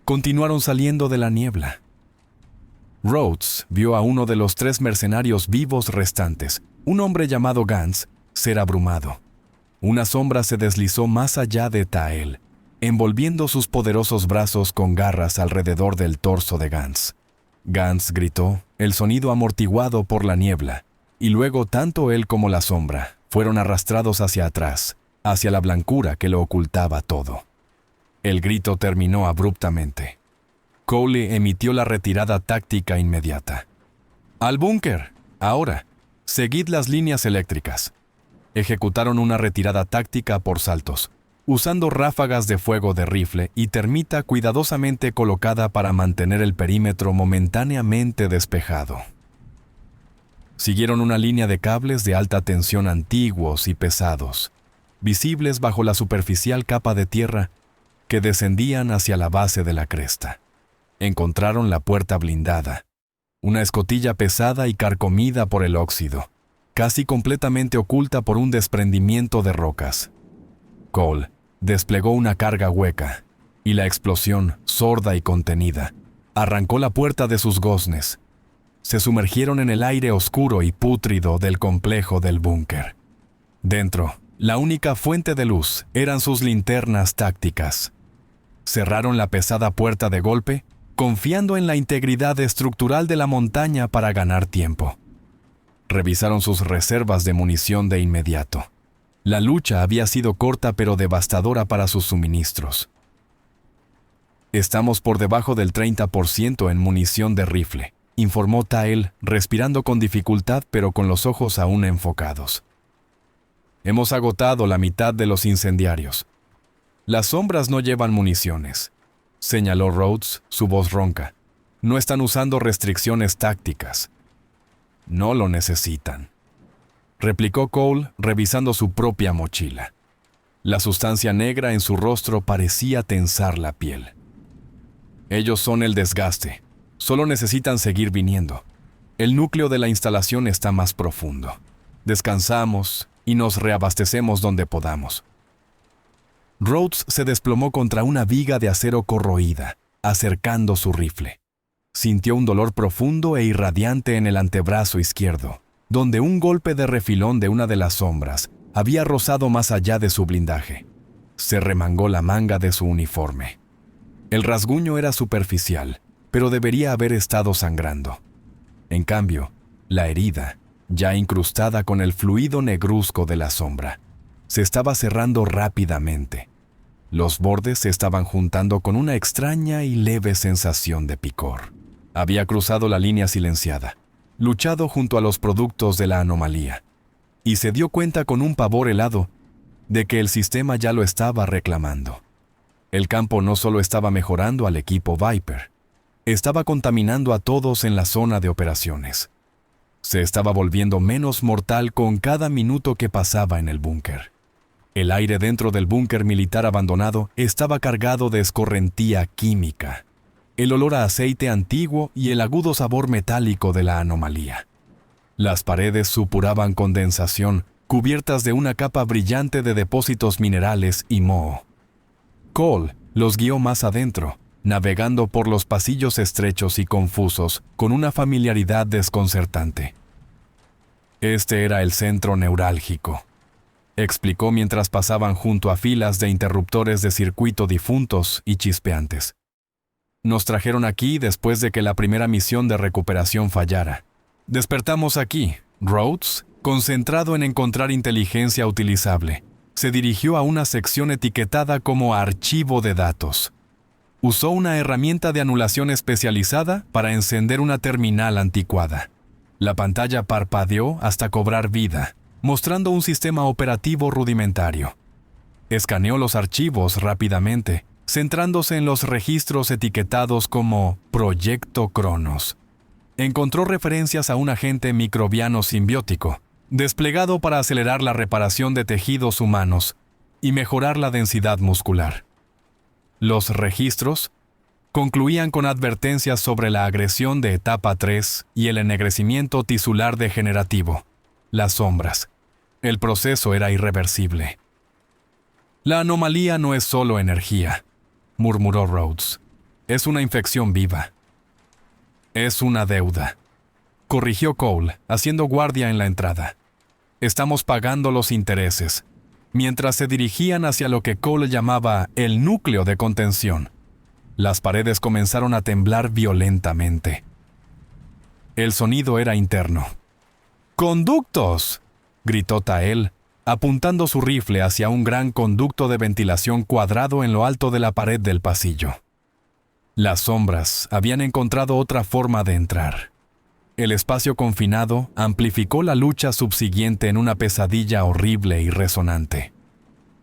Continuaron saliendo de la niebla. Rhodes vio a uno de los 3 mercenarios vivos restantes, un hombre llamado Gans, ser abrumado. Una sombra se deslizó más allá de Tael, envolviendo sus poderosos brazos con garras alrededor del torso de Gans. Gans gritó, el sonido amortiguado por la niebla, y luego tanto él como la sombra fueron arrastrados hacia atrás, hacia la blancura que lo ocultaba todo. El grito terminó abruptamente. Cole emitió la retirada táctica inmediata. ¡Al búnker! Ahora, seguid las líneas eléctricas. Ejecutaron una retirada táctica por saltos, usando ráfagas de fuego de rifle y termita cuidadosamente colocada para mantener el perímetro momentáneamente despejado. Siguieron una línea de cables de alta tensión antiguos y pesados, visibles bajo la superficial capa de tierra que descendían hacia la base de la cresta. Encontraron la puerta blindada, una escotilla pesada y carcomida por el óxido, casi completamente oculta por un desprendimiento de rocas. Cole desplegó una carga hueca, y la explosión, sorda y contenida, arrancó la puerta de sus goznes. Se sumergieron en el aire oscuro y pútrido del complejo del búnker. Dentro, la única fuente de luz eran sus linternas tácticas. Cerraron la pesada puerta de golpe, confiando en la integridad estructural de la montaña para ganar tiempo. Revisaron sus reservas de munición de inmediato. La lucha había sido corta pero devastadora para sus suministros. Estamos por debajo del 30% en munición de rifle, informó Tael, respirando con dificultad pero con los ojos aún enfocados. Hemos agotado la mitad de los incendiarios. Las sombras no llevan municiones, señaló Rhodes, su voz ronca. No están usando restricciones tácticas. No lo necesitan, replicó Cole, revisando su propia mochila. La sustancia negra en su rostro parecía tensar la piel. Ellos son el desgaste. Solo necesitan seguir viniendo. El núcleo de la instalación está más profundo. Descansamos y nos reabastecemos donde podamos. Rhodes se desplomó contra una viga de acero corroída, acercando su rifle. Sintió un dolor profundo e irradiante en el antebrazo izquierdo, donde un golpe de refilón de una de las sombras había rozado más allá de su blindaje. Se remangó la manga de su uniforme. El rasguño era superficial, pero debería haber estado sangrando. En cambio, la herida, ya incrustada con el fluido negruzco de la sombra, se estaba cerrando rápidamente. Los bordes se estaban juntando con una extraña y leve sensación de picor. Había cruzado la línea silenciada, luchado junto a los productos de la anomalía, y se dio cuenta con un pavor helado de que el sistema ya lo estaba reclamando. El campo no solo estaba mejorando al equipo Viper, estaba contaminando a todos en la zona de operaciones. Se estaba volviendo menos mortal con cada minuto que pasaba en el búnker. El aire dentro del búnker militar abandonado estaba cargado de escorrentía química, el olor a aceite antiguo y el agudo sabor metálico de la anomalía. Las paredes supuraban condensación, cubiertas de una capa brillante de depósitos minerales y moho. Cole los guió más adentro, navegando por los pasillos estrechos y confusos con una familiaridad desconcertante. Este era el centro neurálgico, explicó mientras pasaban junto a filas de interruptores de circuito difuntos y chispeantes. Nos trajeron aquí después de que la primera misión de recuperación fallara. Despertamos aquí. Rhodes, concentrado en encontrar inteligencia utilizable, se dirigió a una sección etiquetada como archivo de datos. Usó una herramienta de anulación especializada para encender una terminal anticuada. La pantalla parpadeó hasta cobrar vida, mostrando un sistema operativo rudimentario. Escaneó los archivos rápidamente, centrándose en los registros etiquetados como Proyecto Cronos. Encontró referencias a un agente microbiano simbiótico, desplegado para acelerar la reparación de tejidos humanos y mejorar la densidad muscular. Los registros concluían con advertencias sobre la agresión de etapa 3 y el ennegrecimiento tisular degenerativo, las sombras. El proceso era irreversible. La anomalía no es solo energía, murmuró Rhodes. Es una infección viva. Es una deuda, corrigió Cole, haciendo guardia en la entrada. Estamos pagando los intereses. Mientras se dirigían hacia lo que Cole llamaba el núcleo de contención, las paredes comenzaron a temblar violentamente. El sonido era interno. ¡Conductos!, gritó Tael, apuntando su rifle hacia un gran conducto de ventilación cuadrado en lo alto de la pared del pasillo. Las sombras habían encontrado otra forma de entrar. El espacio confinado amplificó la lucha subsiguiente en una pesadilla horrible y resonante.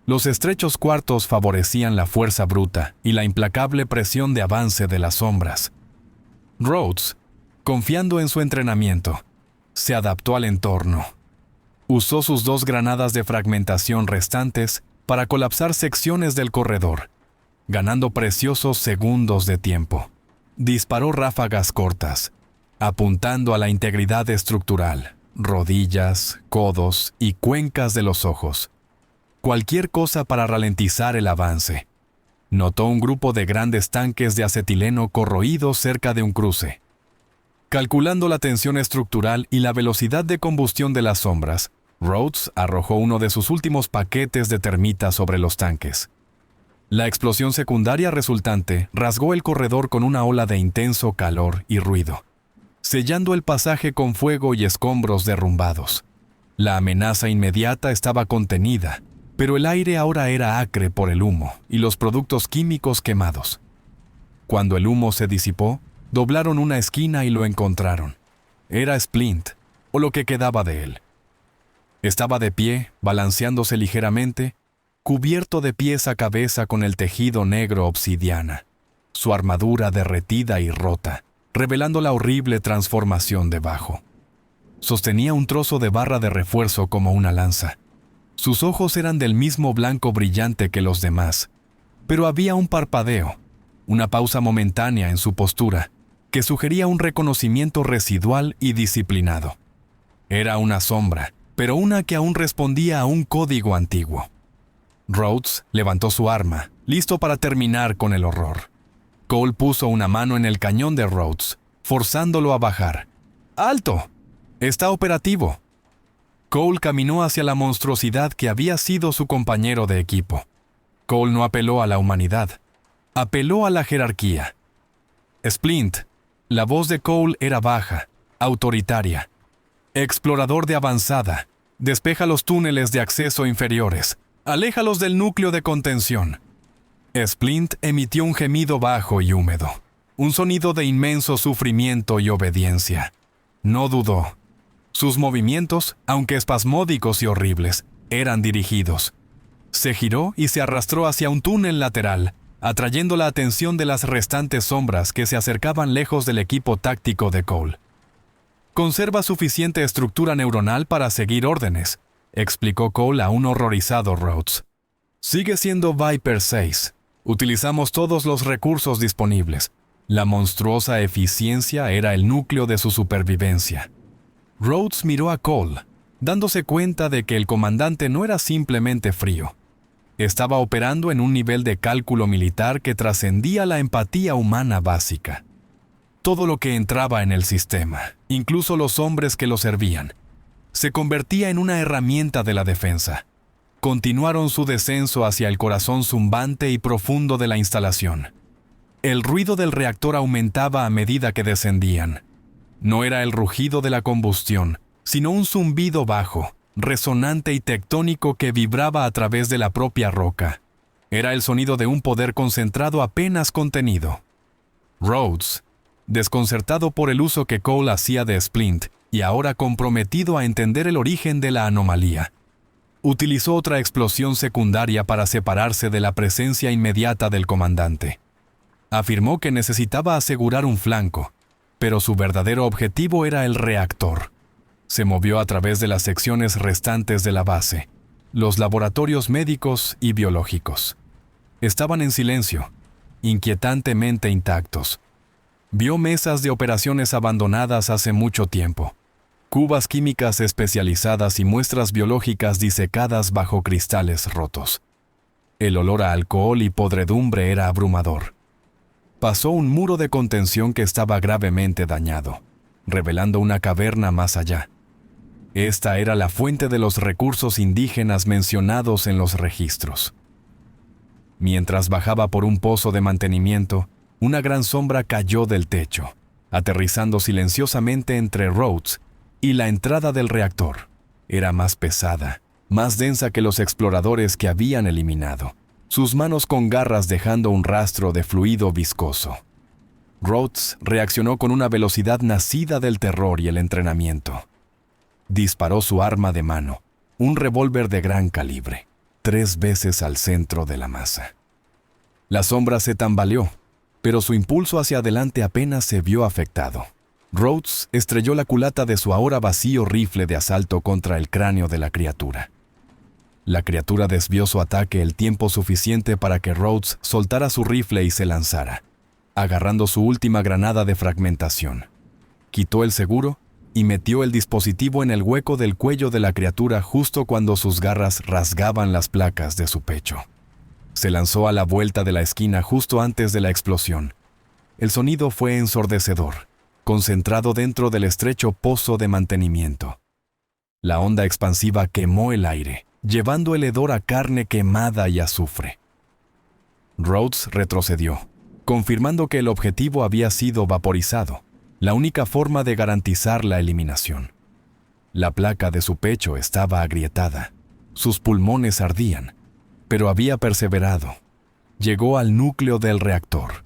Los estrechos cuartos favorecían la fuerza bruta y la implacable presión de avance de las sombras. Rhodes, confiando en su entrenamiento, se adaptó al entorno. Usó sus 2 granadas de fragmentación restantes para colapsar secciones del corredor, ganando preciosos segundos de tiempo. Disparó ráfagas cortas, apuntando a la integridad estructural, rodillas, codos y cuencas de los ojos. Cualquier cosa para ralentizar el avance. Notó un grupo de grandes tanques de acetileno corroídos cerca de un cruce. Calculando la tensión estructural y la velocidad de combustión de las sombras, Rhodes arrojó uno de sus últimos paquetes de termitas sobre los tanques. La explosión secundaria resultante rasgó el corredor con una ola de intenso calor y ruido, sellando el pasaje con fuego y escombros derrumbados. La amenaza inmediata estaba contenida, pero el aire ahora era acre por el humo y los productos químicos quemados. Cuando el humo se disipó, doblaron una esquina y lo encontraron. Era Splint, o lo que quedaba de él. Estaba de pie, balanceándose ligeramente, cubierto de pies a cabeza con el tejido negro obsidiana, su armadura derretida y rota, revelando la horrible transformación debajo. Sostenía un trozo de barra de refuerzo como una lanza. Sus ojos eran del mismo blanco brillante que los demás, pero había un parpadeo, una pausa momentánea en su postura, que sugería un reconocimiento residual y disciplinado. Era una sombra, pero una que aún respondía a un código antiguo. Rhodes levantó su arma, listo para terminar con el horror. Cole puso una mano en el cañón de Rhodes, forzándolo a bajar. ¡Alto! ¡Está operativo! Cole caminó hacia la monstruosidad que había sido su compañero de equipo. Cole no apeló a la humanidad, apeló a la jerarquía. Splint, la voz de Cole era baja, autoritaria. Explorador de avanzada, despeja los túneles de acceso inferiores, aléjalos del núcleo de contención. Splint emitió un gemido bajo y húmedo, un sonido de inmenso sufrimiento y obediencia. No dudó. Sus movimientos, aunque espasmódicos y horribles, eran dirigidos. Se giró y se arrastró hacia un túnel lateral, atrayendo la atención de las restantes sombras que se acercaban lejos del equipo táctico de Cole. Conserva suficiente estructura neuronal para seguir órdenes, explicó Cole a un horrorizado Rhodes. Sigue siendo Viper 6. Utilizamos todos los recursos disponibles. La monstruosa eficiencia era el núcleo de su supervivencia. Rhodes miró a Cole, dándose cuenta de que el comandante no era simplemente frío. Estaba operando en un nivel de cálculo militar que trascendía la empatía humana básica. Todo lo que entraba en el sistema, incluso los hombres que lo servían, se convertía en una herramienta de la defensa. Continuaron su descenso hacia el corazón zumbante y profundo de la instalación. El ruido del reactor aumentaba a medida que descendían. No era el rugido de la combustión, sino un zumbido bajo, resonante y tectónico que vibraba a través de la propia roca. Era el sonido de un poder concentrado apenas contenido. Rhodes, desconcertado por el uso que Cole hacía de Splint y ahora comprometido a entender el origen de la anomalía, utilizó otra explosión secundaria para separarse de la presencia inmediata del comandante. Afirmó que necesitaba asegurar un flanco, pero su verdadero objetivo era el reactor. Se movió a través de las secciones restantes de la base, los laboratorios médicos y biológicos. Estaban en silencio, inquietantemente intactos. Vio mesas de operaciones abandonadas hace mucho tiempo, cubas químicas especializadas y muestras biológicas disecadas bajo cristales rotos. El olor a alcohol y podredumbre era abrumador. Pasó un muro de contención que estaba gravemente dañado, revelando una caverna más allá. Esta era la fuente de los recursos indígenas mencionados en los registros. Mientras bajaba por un pozo de mantenimiento, una gran sombra cayó del techo, aterrizando silenciosamente entre Rhodes y la entrada del reactor. Era más pesada, más densa que los exploradores que habían eliminado, sus manos con garras dejando un rastro de fluido viscoso. Rhodes reaccionó con una velocidad nacida del terror y el entrenamiento. Disparó su arma de mano, un revólver de gran calibre, 3 veces al centro de la masa. La sombra se tambaleó, pero su impulso hacia adelante apenas se vio afectado. Rhodes estrelló la culata de su ahora vacío rifle de asalto contra el cráneo de la criatura. La criatura desvió su ataque el tiempo suficiente para que Rhodes soltara su rifle y se lanzara, agarrando su última granada de fragmentación. Quitó el seguro y metió el dispositivo en el hueco del cuello de la criatura justo cuando sus garras rasgaban las placas de su pecho. Se lanzó a la vuelta de la esquina justo antes de la explosión. El sonido fue ensordecedor, concentrado dentro del estrecho pozo de mantenimiento. La onda expansiva quemó el aire, llevando el hedor a carne quemada y azufre. Rhodes retrocedió, confirmando que el objetivo había sido vaporizado, la única forma de garantizar la eliminación. La placa de su pecho estaba agrietada, sus pulmones ardían, pero había perseverado. Llegó al núcleo del reactor.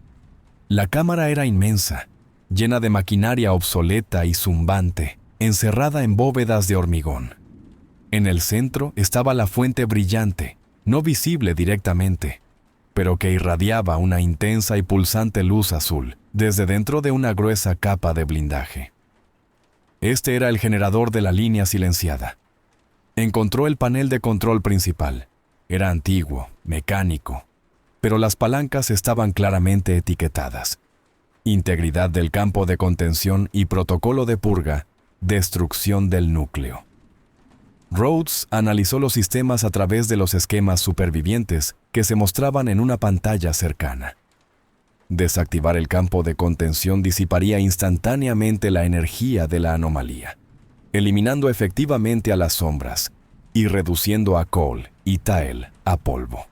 La cámara era inmensa, llena de maquinaria obsoleta y zumbante, encerrada en bóvedas de hormigón. En el centro estaba la fuente brillante, no visible directamente, pero que irradiaba una intensa y pulsante luz azul desde dentro de una gruesa capa de blindaje. Este era el generador de la línea silenciada. Encontró el panel de control principal. Era antiguo, mecánico, pero las palancas estaban claramente etiquetadas. Integridad del campo de contención y protocolo de purga, destrucción del núcleo. Rhodes analizó los sistemas a través de los esquemas supervivientes que se mostraban en una pantalla cercana. Desactivar el campo de contención disiparía instantáneamente la energía de la anomalía. eliminando efectivamente a las sombras y reduciendo a Cole y Tael a polvo.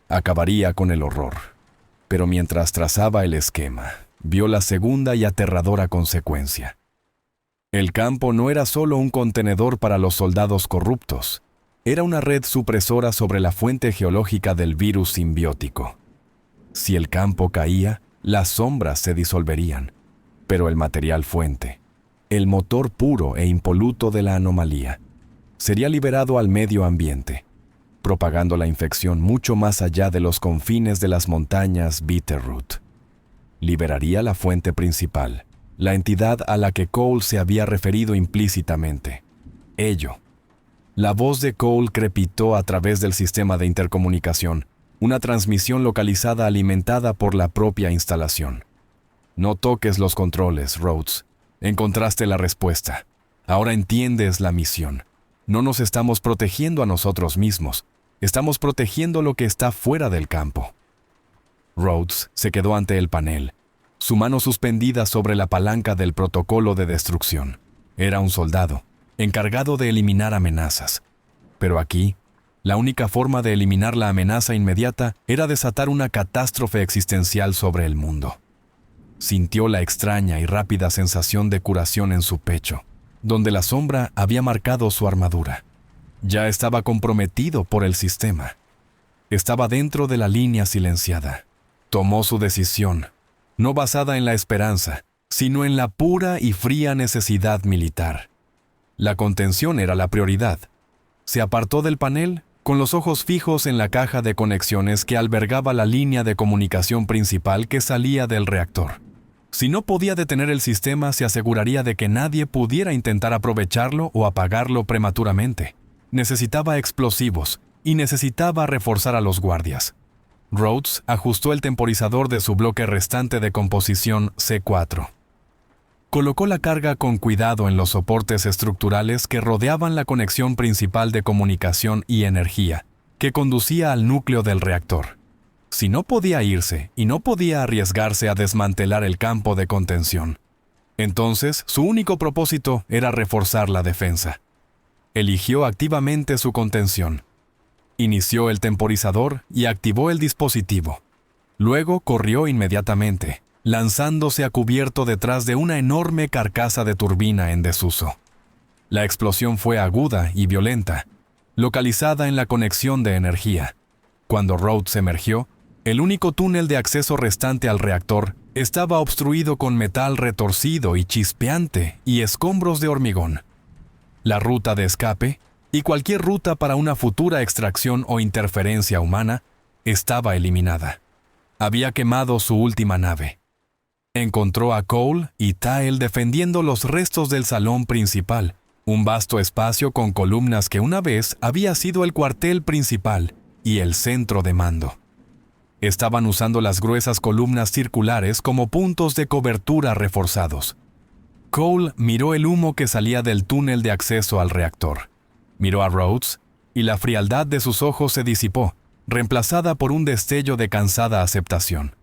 Acabaría con el horror, pero mientras trazaba el esquema, vio la segunda y aterradora consecuencia. El campo no era solo un contenedor para los soldados corruptos, era una red supresora sobre la fuente geológica del virus simbiótico. Si el campo caía, las sombras se disolverían, pero el material fuente, el motor puro e impoluto de la anomalía, sería liberado al medio ambiente, propagando la infección mucho más allá de los confines de las montañas Bitterroot. Liberaría la fuente principal, la entidad a la que Cole se había referido implícitamente. Ello. La voz de Cole crepitó a través del sistema de intercomunicación, una transmisión localizada alimentada por la propia instalación. No toques los controles, Rhodes. Encontraste la respuesta. Ahora entiendes la misión. No nos estamos protegiendo a nosotros mismos. Estamos protegiendo lo que está fuera del campo. Rhodes se quedó ante el panel, su mano suspendida sobre la palanca del protocolo de destrucción. Era un soldado, encargado de eliminar amenazas. Pero aquí, la única forma de eliminar la amenaza inmediata era desatar una catástrofe existencial sobre el mundo. Sintió la extraña y rápida sensación de curación en su pecho, donde la sombra había marcado su armadura. Ya estaba comprometido por el sistema. Estaba dentro de la línea silenciada. Tomó su decisión, no basada en la esperanza, sino en la pura y fría necesidad militar. La contención era la prioridad. Se apartó del panel, con los ojos fijos en la caja de conexiones que albergaba la línea de comunicación principal que salía del reactor. Si no podía detener el sistema, se aseguraría de que nadie pudiera intentar aprovecharlo o apagarlo prematuramente. Necesitaba explosivos y necesitaba reforzar a los guardias. Rhodes ajustó el temporizador de su bloque restante de composición C4. Colocó la carga con cuidado en los soportes estructurales que rodeaban la conexión principal de comunicación y energía, que conducía al núcleo del reactor. Si no podía irse y no podía arriesgarse a desmantelar el campo de contención, entonces su único propósito era reforzar la defensa. Eligió activamente su contención. Inició el temporizador y activó el dispositivo. Luego corrió inmediatamente, lanzándose a cubierto detrás de una enorme carcasa de turbina en desuso. La explosión fue aguda y violenta, localizada en la conexión de energía. Cuando Rhodes emergió, el único túnel de acceso restante al reactor estaba obstruido con metal retorcido y chispeante y escombros de hormigón. La ruta de escape, y cualquier ruta para una futura extracción o interferencia humana, estaba eliminada. Había quemado su última nave. Encontró a Cole y Tael defendiendo los restos del salón principal, un vasto espacio con columnas que una vez había sido el cuartel principal y el centro de mando. Estaban usando las gruesas columnas circulares como puntos de cobertura reforzados. Cole miró el humo que salía del túnel de acceso al reactor. Miró a Rhodes y la frialdad de sus ojos se disipó, reemplazada por un destello de cansada aceptación.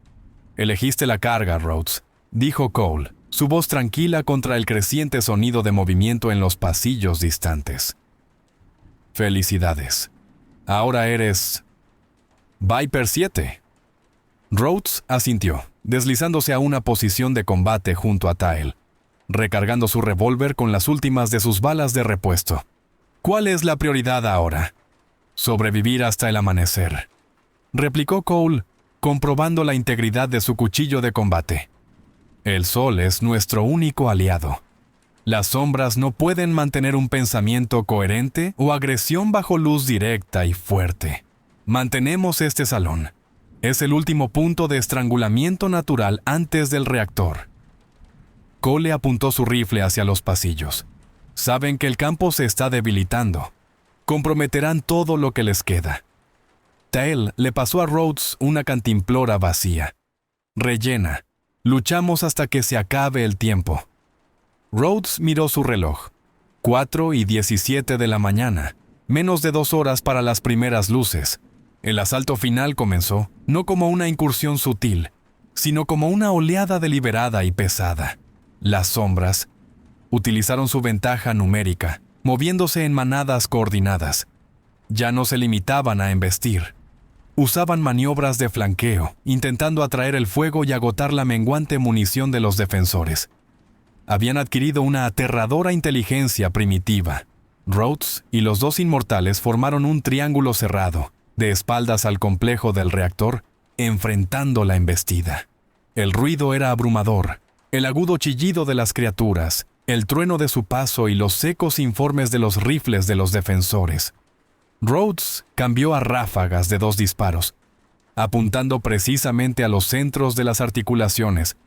«Elegiste la carga, Rhodes», dijo Cole, su voz tranquila contra el creciente sonido de movimiento en los pasillos distantes. «Felicidades. Ahora eres... Viper 7». Rhodes asintió, deslizándose a una posición de combate junto a Tael, recargando su revólver con las últimas de sus balas de repuesto. «¿Cuál es la prioridad ahora?» «Sobrevivir hasta el amanecer», replicó Cole, comprobando la integridad de su cuchillo de combate. «El sol es nuestro único aliado. Las sombras no pueden mantener un pensamiento coherente o agresión bajo luz directa y fuerte. Mantenemos este salón. Es el último punto de estrangulamiento natural antes del reactor». Cole apuntó su rifle hacia los pasillos. «Saben que el campo se está debilitando. Comprometerán todo lo que les queda». Tael le pasó a Rhodes una cantimplora vacía. «Rellena. Luchamos hasta que se acabe el tiempo». Rhodes miró su reloj. 4:17 de la mañana. Menos de 2 horas para las primeras luces. El asalto final comenzó, no como una incursión sutil, sino como una oleada deliberada y pesada. Las sombras, Utilizaron su ventaja numérica, moviéndose en manadas coordinadas. Ya no se limitaban a embestir. Usaban maniobras de flanqueo, intentando atraer el fuego y agotar la menguante munición de los defensores. Habían adquirido una aterradora inteligencia primitiva. Rhodes y los dos inmortales formaron un triángulo cerrado, de espaldas al complejo del reactor, enfrentando la embestida. El ruido era abrumador, el agudo chillido de las criaturas, el trueno de su paso y los secos informes de los rifles de los defensores. Rhodes cambió a ráfagas de 2 disparos, apuntando precisamente a los centros de las articulaciones,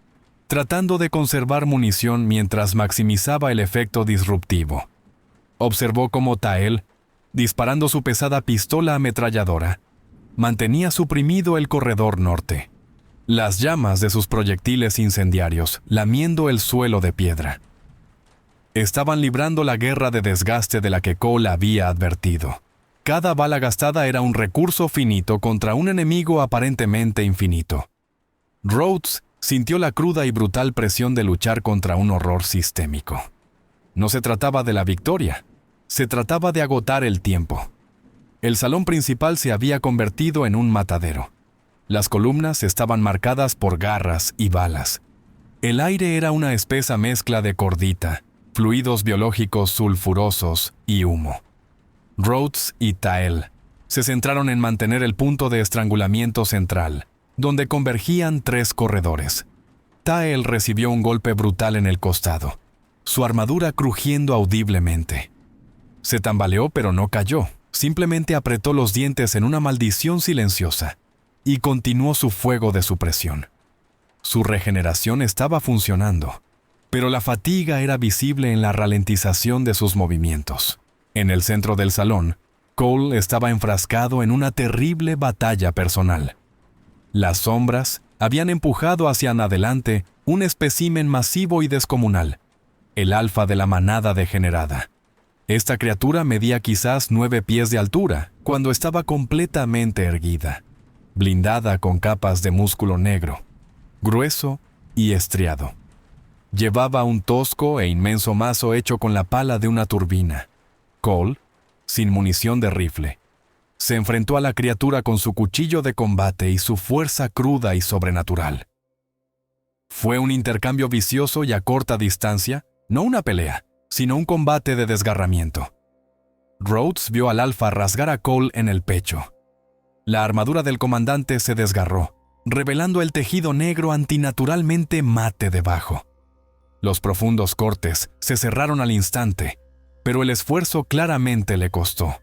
tratando de conservar munición mientras maximizaba el efecto disruptivo. Observó cómo Tael, disparando su pesada pistola ametralladora, mantenía suprimido el corredor norte, las llamas de sus proyectiles incendiarios lamiendo el suelo de piedra. Estaban librando la guerra de desgaste de la que Cole había advertido. Cada bala gastada era un recurso finito contra un enemigo aparentemente infinito. Rhodes sintió la cruda y brutal presión de luchar contra un horror sistémico. No se trataba de la victoria, se trataba de agotar el tiempo. El salón principal se había convertido en un matadero. Las columnas estaban marcadas por garras y balas. El aire era una espesa mezcla de cordita, fluidos biológicos sulfurosos y humo. Rhodes y Tael se centraron en mantener el punto de estrangulamiento central, donde convergían 3 corredores. Tael recibió un golpe brutal en el costado, su armadura crujiendo audiblemente. Se tambaleó pero no cayó, simplemente apretó los dientes en una maldición silenciosa y continuó su fuego de supresión. Su regeneración estaba funcionando, pero la fatiga era visible en la ralentización de sus movimientos. En el centro del salón, Cole estaba enfrascado en una terrible batalla personal. Las sombras habían empujado hacia adelante un espécimen masivo y descomunal, el alfa de la manada degenerada. Esta criatura medía quizás 9 pies de altura cuando estaba completamente erguida, blindada con capas de músculo negro, grueso y estriado. Llevaba un tosco e inmenso mazo hecho con la pala de una turbina. Cole, sin munición de rifle, se enfrentó a la criatura con su cuchillo de combate y su fuerza cruda y sobrenatural. Fue un intercambio vicioso y a corta distancia, no una pelea, sino un combate de desgarramiento. Rhodes vio al alfa rasgar a Cole en el pecho. La armadura del comandante se desgarró, revelando el tejido negro antinaturalmente mate debajo. Los profundos cortes se cerraron al instante, pero el esfuerzo claramente le costó.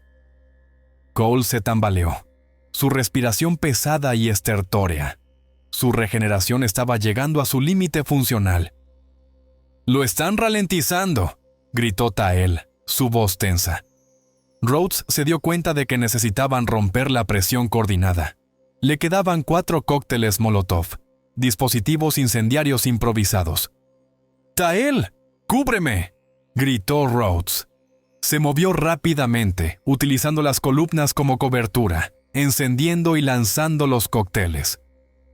Cole se tambaleó, su respiración pesada y estertórea. Su regeneración estaba llegando a su límite funcional. «¡Lo están ralentizando!», gritó Tael, su voz tensa. Rhodes se dio cuenta de que necesitaban romper la presión coordinada. Le quedaban 4 cócteles Molotov, dispositivos incendiarios improvisados. «¡Tael! ¡Cúbreme!», gritó Rhodes. Se movió rápidamente, utilizando las columnas como cobertura, encendiendo y lanzando los cócteles.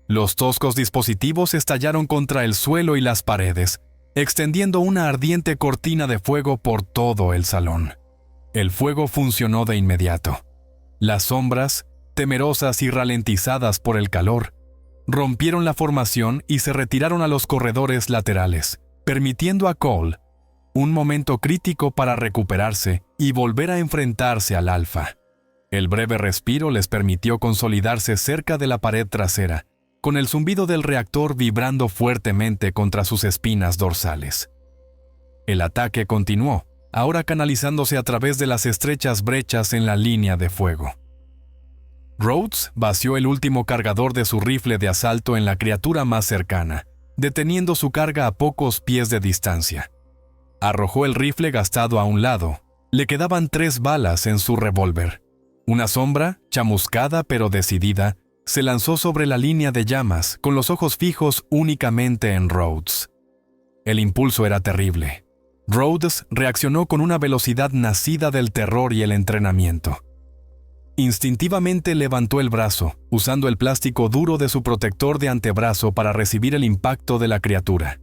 Los toscos dispositivos estallaron contra el suelo y las paredes, extendiendo una ardiente cortina de fuego por todo el salón. El fuego funcionó de inmediato. Las sombras, temerosas y ralentizadas por el calor, rompieron la formación y se retiraron a los corredores laterales, permitiendo a Cole un momento crítico para recuperarse y volver a enfrentarse al alfa. El breve respiro les permitió consolidarse cerca de la pared trasera, con el zumbido del reactor vibrando fuertemente contra sus espinas dorsales. El ataque continuó, ahora canalizándose a través de las estrechas brechas en la línea de fuego. Rhodes vació el último cargador de su rifle de asalto en la criatura más cercana, deteniendo su carga a pocos pies de distancia. Arrojó el rifle gastado a un lado. Le quedaban 3 balas en su revólver. Una sombra, chamuscada pero decidida, se lanzó sobre la línea de llamas, con los ojos fijos únicamente en Rhodes. El impulso era terrible. Rhodes reaccionó con una velocidad nacida del terror y el entrenamiento. Instintivamente levantó el brazo, usando el plástico duro de su protector de antebrazo para recibir el impacto de la criatura.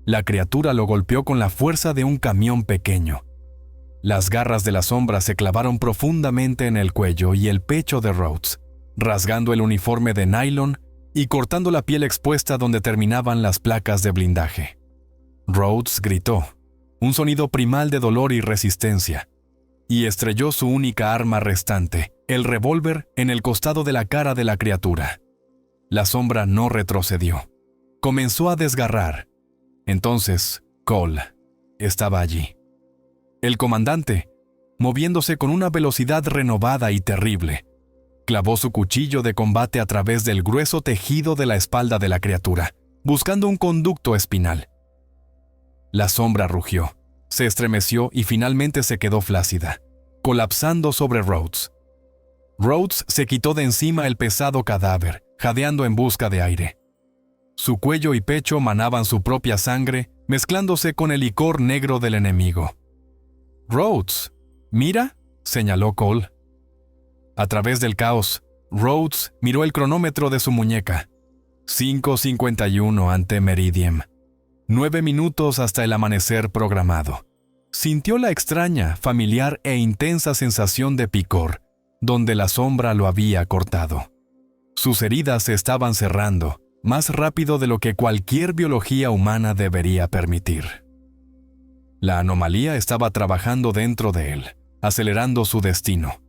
La criatura lo golpeó con la fuerza de un camión pequeño. Las garras de la sombra se clavaron profundamente en el cuello y el pecho de Rhodes, rasgando el uniforme de nylon y cortando la piel expuesta donde terminaban las placas de blindaje. Rhodes gritó, un sonido primal de dolor y resistencia, y estrelló su única arma restante, el revólver, en el costado de la cara de la criatura. La sombra no retrocedió. Comenzó a desgarrar. Entonces, Cole estaba allí. El comandante, moviéndose con una velocidad renovada y terrible, clavó su cuchillo de combate a través del grueso tejido de la espalda de la criatura, buscando un conducto espinal. La sombra rugió, se estremeció y finalmente se quedó flácida, colapsando sobre Rhodes. Rhodes se quitó de encima el pesado cadáver, jadeando en busca de aire. Su cuello y pecho manaban su propia sangre, mezclándose con el licor negro del enemigo. «Rhodes, mira», señaló Cole. A través del caos, Rhodes miró el cronómetro de su muñeca. 5:51 ante Meridiem. 9 minutos hasta el amanecer programado. Sintió la extraña, familiar e intensa sensación de picor, donde la sombra lo había cortado. Sus heridas se estaban cerrando, más rápido de lo que cualquier biología humana debería permitir. La anomalía estaba trabajando dentro de él, acelerando su destino.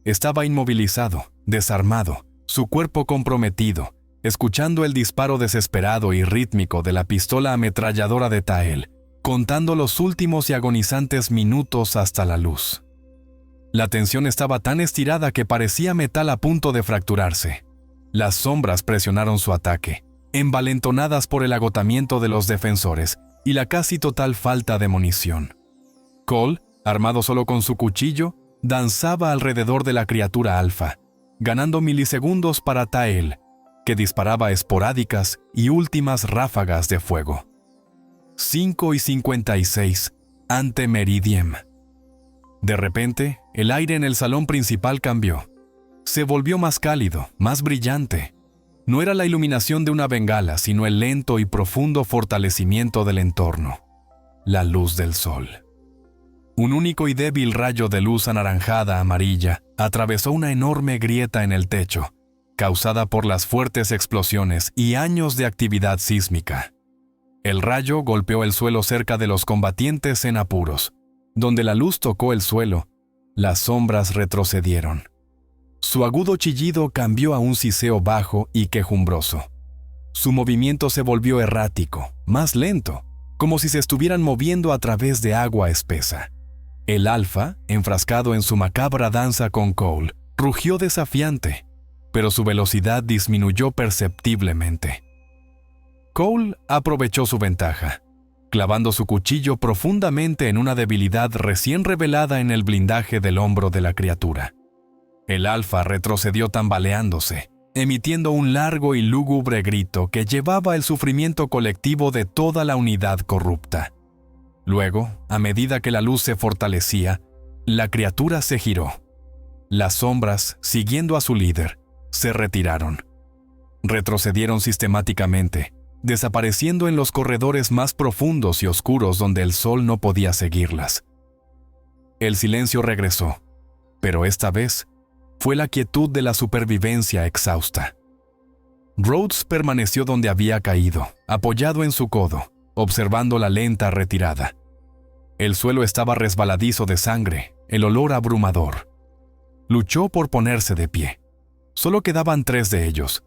Estaba inmovilizado, desarmado, su cuerpo comprometido, escuchando el disparo desesperado y rítmico de la pistola ametralladora de Tael, contando los últimos y agonizantes minutos hasta la luz. La tensión estaba tan estirada que parecía metal a punto de fracturarse. Las sombras presionaron su ataque, envalentonadas por el agotamiento de los defensores y la casi total falta de munición. Cole, armado solo con su cuchillo, danzaba alrededor de la criatura alfa, ganando milisegundos para Tael, que disparaba esporádicas y últimas ráfagas de fuego. 5:56 ante Meridiem. De repente, el aire en el salón principal cambió. Se volvió más cálido, más brillante. No era la iluminación de una bengala, sino el lento y profundo fortalecimiento del entorno. La luz del sol. Un único y débil rayo de luz anaranjada amarilla atravesó una enorme grieta en el techo, causada por las fuertes explosiones y años de actividad sísmica. El rayo golpeó el suelo cerca de los combatientes en apuros. Donde la luz tocó el suelo, las sombras retrocedieron. Su agudo chillido cambió a un siseo bajo y quejumbroso. Su movimiento se volvió errático, más lento, como si se estuvieran moviendo a través de agua espesa. El alfa, enfrascado en su macabra danza con Cole, rugió desafiante, pero su velocidad disminuyó perceptiblemente. Cole aprovechó su ventaja, clavando su cuchillo profundamente en una debilidad recién revelada en el blindaje del hombro de la criatura. El alfa retrocedió tambaleándose, emitiendo un largo y lúgubre grito que llevaba el sufrimiento colectivo de toda la unidad corrupta. Luego, a medida que la luz se fortalecía, la criatura se giró. Las sombras, siguiendo a su líder, se retiraron. Retrocedieron sistemáticamente, desapareciendo en los corredores más profundos y oscuros donde el sol no podía seguirlas. El silencio regresó, pero esta vez fue la quietud de la supervivencia exhausta. Rhodes permaneció donde había caído, apoyado en su codo, observando la lenta retirada. El suelo estaba resbaladizo de sangre, el olor abrumador. Luchó por ponerse de pie. Solo quedaban 3 de ellos: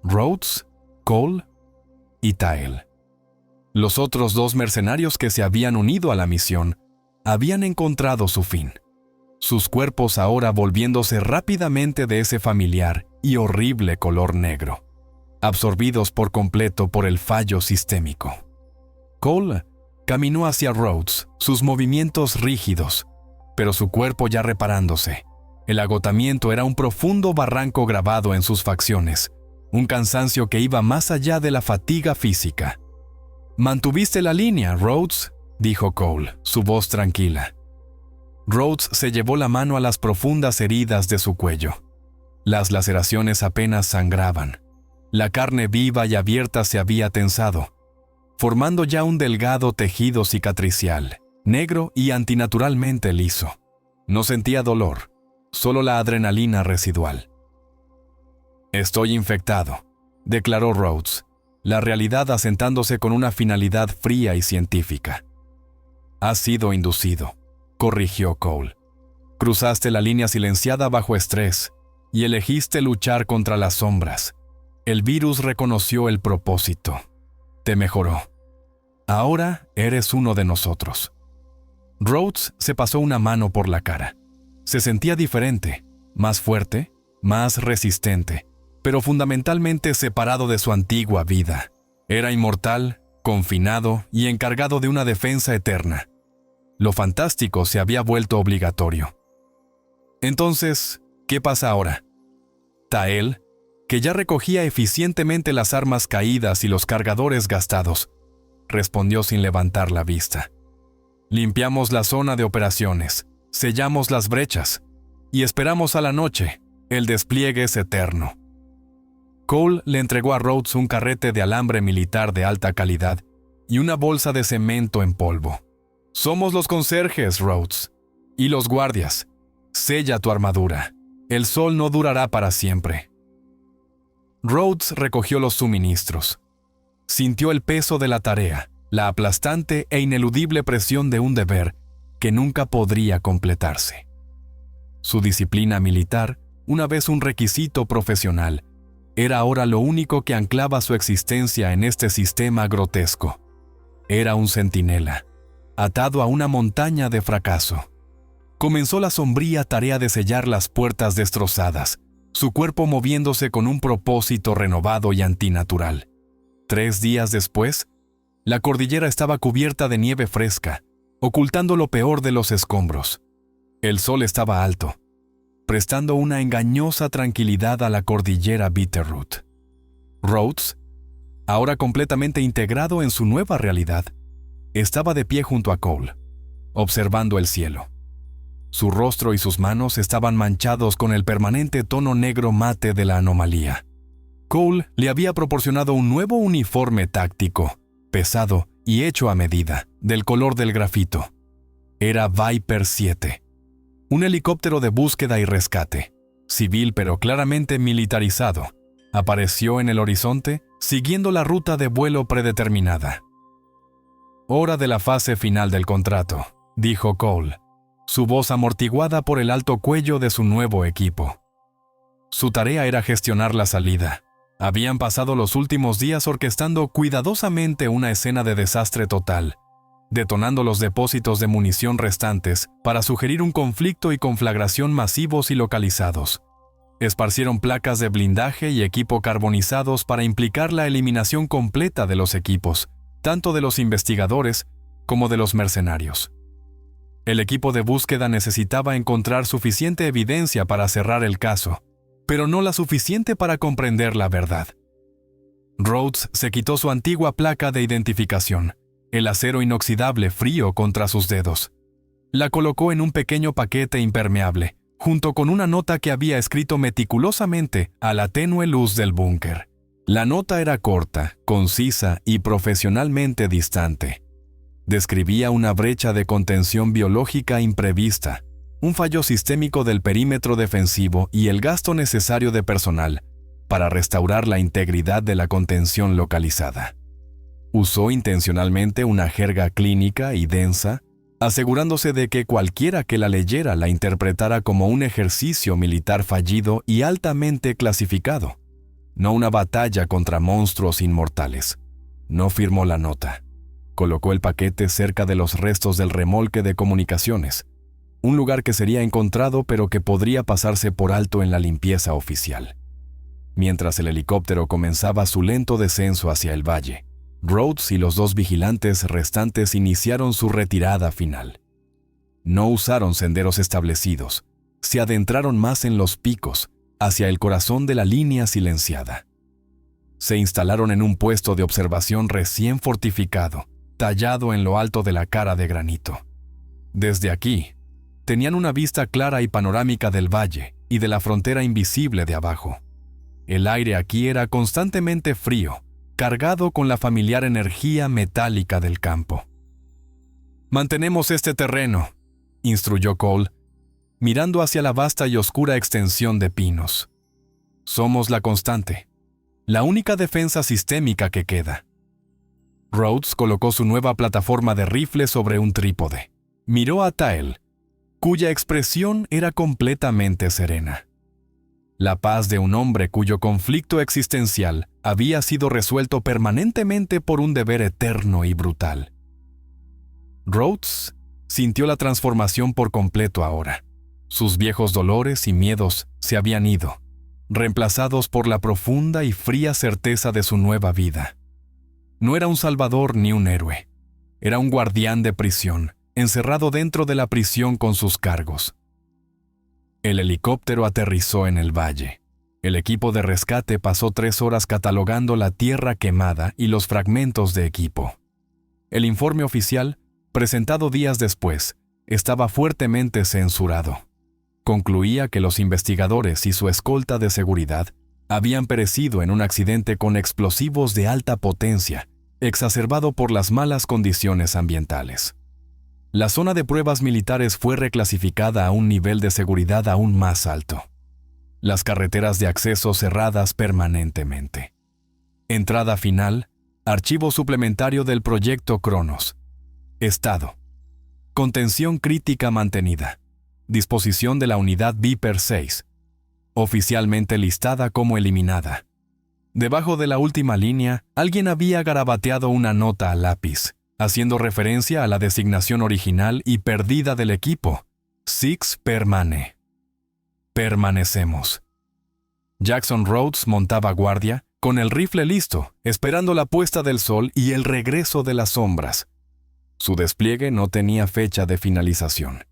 Rhodes, Cole y Tael. Los otros 2 mercenarios que se habían unido a la misión habían encontrado su fin. Sus cuerpos ahora volviéndose rápidamente de ese familiar y horrible color negro, absorbidos por completo por el fallo sistémico. Cole caminó hacia Rhodes, sus movimientos rígidos, pero su cuerpo ya reparándose. El agotamiento era un profundo barranco grabado en sus facciones, un cansancio que iba más allá de la fatiga física. «Mantuviste la línea, Rhodes», dijo Cole, su voz tranquila. Rhodes se llevó la mano a las profundas heridas de su cuello. Las laceraciones apenas sangraban. La carne viva y abierta se había tensado. formando ya un delgado tejido cicatricial, negro y antinaturalmente liso. No sentía dolor, solo la adrenalina residual. «Estoy infectado», declaró Rhodes, la realidad asentándose con una finalidad fría y científica. «Has sido inducido», corrigió Cole. «Cruzaste la línea silenciada bajo estrés y elegiste luchar contra las sombras. El virus reconoció el propósito. Te mejoró. Ahora eres uno de nosotros». Rhodes se pasó una mano por la cara. Se sentía diferente, más fuerte, más resistente, pero fundamentalmente separado de su antigua vida. Era inmortal, confinado y encargado de una defensa eterna. Lo fantástico se había vuelto obligatorio. Entonces, ¿qué pasa ahora? Tael, que ya recogía eficientemente las armas caídas y los cargadores gastados, respondió sin levantar la vista. Limpiamos la zona de operaciones, sellamos las brechas y esperamos a la noche. El despliegue es eterno. Cole le entregó a Rhodes un carrete de alambre militar de alta calidad y una bolsa de cemento en polvo. «Somos los conserjes, Rhodes, y los guardias. Sella tu armadura. El sol no durará para siempre». Rhodes recogió los suministros. Sintió el peso de la tarea, la aplastante e ineludible presión de un deber que nunca podría completarse. Su disciplina militar, una vez un requisito profesional, era ahora lo único que anclaba su existencia en este sistema grotesco. Era un centinela, atado a una montaña de fracaso. Comenzó la sombría tarea de sellar las puertas destrozadas, su cuerpo moviéndose con un propósito renovado y antinatural. 3 días después, la cordillera estaba cubierta de nieve fresca, ocultando lo peor de los escombros. El sol estaba alto, prestando una engañosa tranquilidad a la cordillera Bitterroot. Rhodes, ahora completamente integrado en su nueva realidad, estaba de pie junto a Cole, observando el cielo. Su rostro y sus manos estaban manchados con el permanente tono negro mate de la anomalía. Cole le había proporcionado un nuevo uniforme táctico, pesado y hecho a medida, del color del grafito. Era Viper 7, un helicóptero de búsqueda y rescate, civil pero claramente militarizado. Apareció en el horizonte, siguiendo la ruta de vuelo predeterminada. «Hora de la fase final del contrato», dijo Cole, su voz amortiguada por el alto cuello de su nuevo equipo. Su tarea era gestionar la salida. Habían pasado los últimos días orquestando cuidadosamente una escena de desastre total, detonando los depósitos de munición restantes para sugerir un conflicto y conflagración masivos y localizados. Esparcieron placas de blindaje y equipo carbonizados para implicar la eliminación completa de los equipos, tanto de los investigadores como de los mercenarios. El equipo de búsqueda necesitaba encontrar suficiente evidencia para cerrar el caso, pero no la suficiente para comprender la verdad. Rhodes se quitó su antigua placa de identificación, el acero inoxidable frío contra sus dedos. La colocó en un pequeño paquete impermeable, junto con una nota que había escrito meticulosamente a la tenue luz del búnker. La nota era corta, concisa y profesionalmente distante. Describía una brecha de contención biológica imprevista, un fallo sistémico del perímetro defensivo y el gasto necesario de personal para restaurar la integridad de la contención localizada. Usó intencionalmente una jerga clínica y densa, asegurándose de que cualquiera que la leyera la interpretara como un ejercicio militar fallido y altamente clasificado, no una batalla contra monstruos inmortales. No firmó la nota. Colocó el paquete cerca de los restos del remolque de comunicaciones, un lugar que sería encontrado pero que podría pasarse por alto en la limpieza oficial. Mientras el helicóptero comenzaba su lento descenso hacia el valle, Rhodes y los 2 vigilantes restantes iniciaron su retirada final. No usaron senderos establecidos, se adentraron más en los picos, hacia el corazón de la línea silenciada. Se instalaron en un puesto de observación recién fortificado, tallado en lo alto de la cara de granito. Desde aquí, tenían una vista clara y panorámica del valle y de la frontera invisible de abajo. El aire aquí era constantemente frío, cargado con la familiar energía metálica del campo. «Mantenemos este terreno», instruyó Cole, mirando hacia la vasta y oscura extensión de pinos. «Somos la constante, la única defensa sistémica que queda». Rhodes colocó su nueva plataforma de rifle sobre un trípode. Miró a Tael, cuya expresión era completamente serena. La paz de un hombre cuyo conflicto existencial había sido resuelto permanentemente por un deber eterno y brutal. Rhodes sintió la transformación por completo ahora. Sus viejos dolores y miedos se habían ido, reemplazados por la profunda y fría certeza de su nueva vida. No era un salvador ni un héroe. Era un guardián de prisión, encerrado dentro de la prisión con sus cargos. El helicóptero aterrizó en el valle. El equipo de rescate pasó 3 horas catalogando la tierra quemada y los fragmentos de equipo. El informe oficial, presentado días después, estaba fuertemente censurado. Concluía que los investigadores y su escolta de seguridad habían perecido en un accidente con explosivos de alta potencia, exacerbado por las malas condiciones ambientales. La zona de pruebas militares fue reclasificada a un nivel de seguridad aún más alto. Las carreteras de acceso cerradas permanentemente. Entrada final, archivo suplementario del proyecto Cronos. Estado. Contención crítica mantenida. Disposición de la unidad Viper 6. Oficialmente listada como eliminada. Debajo de la última línea, alguien había garabateado una nota a lápiz, haciendo referencia a la designación original y perdida del equipo. Six permane. Permanecemos. Jackson Rhodes montaba guardia, con el rifle listo, esperando la puesta del sol y el regreso de las sombras. Su despliegue no tenía fecha de finalización.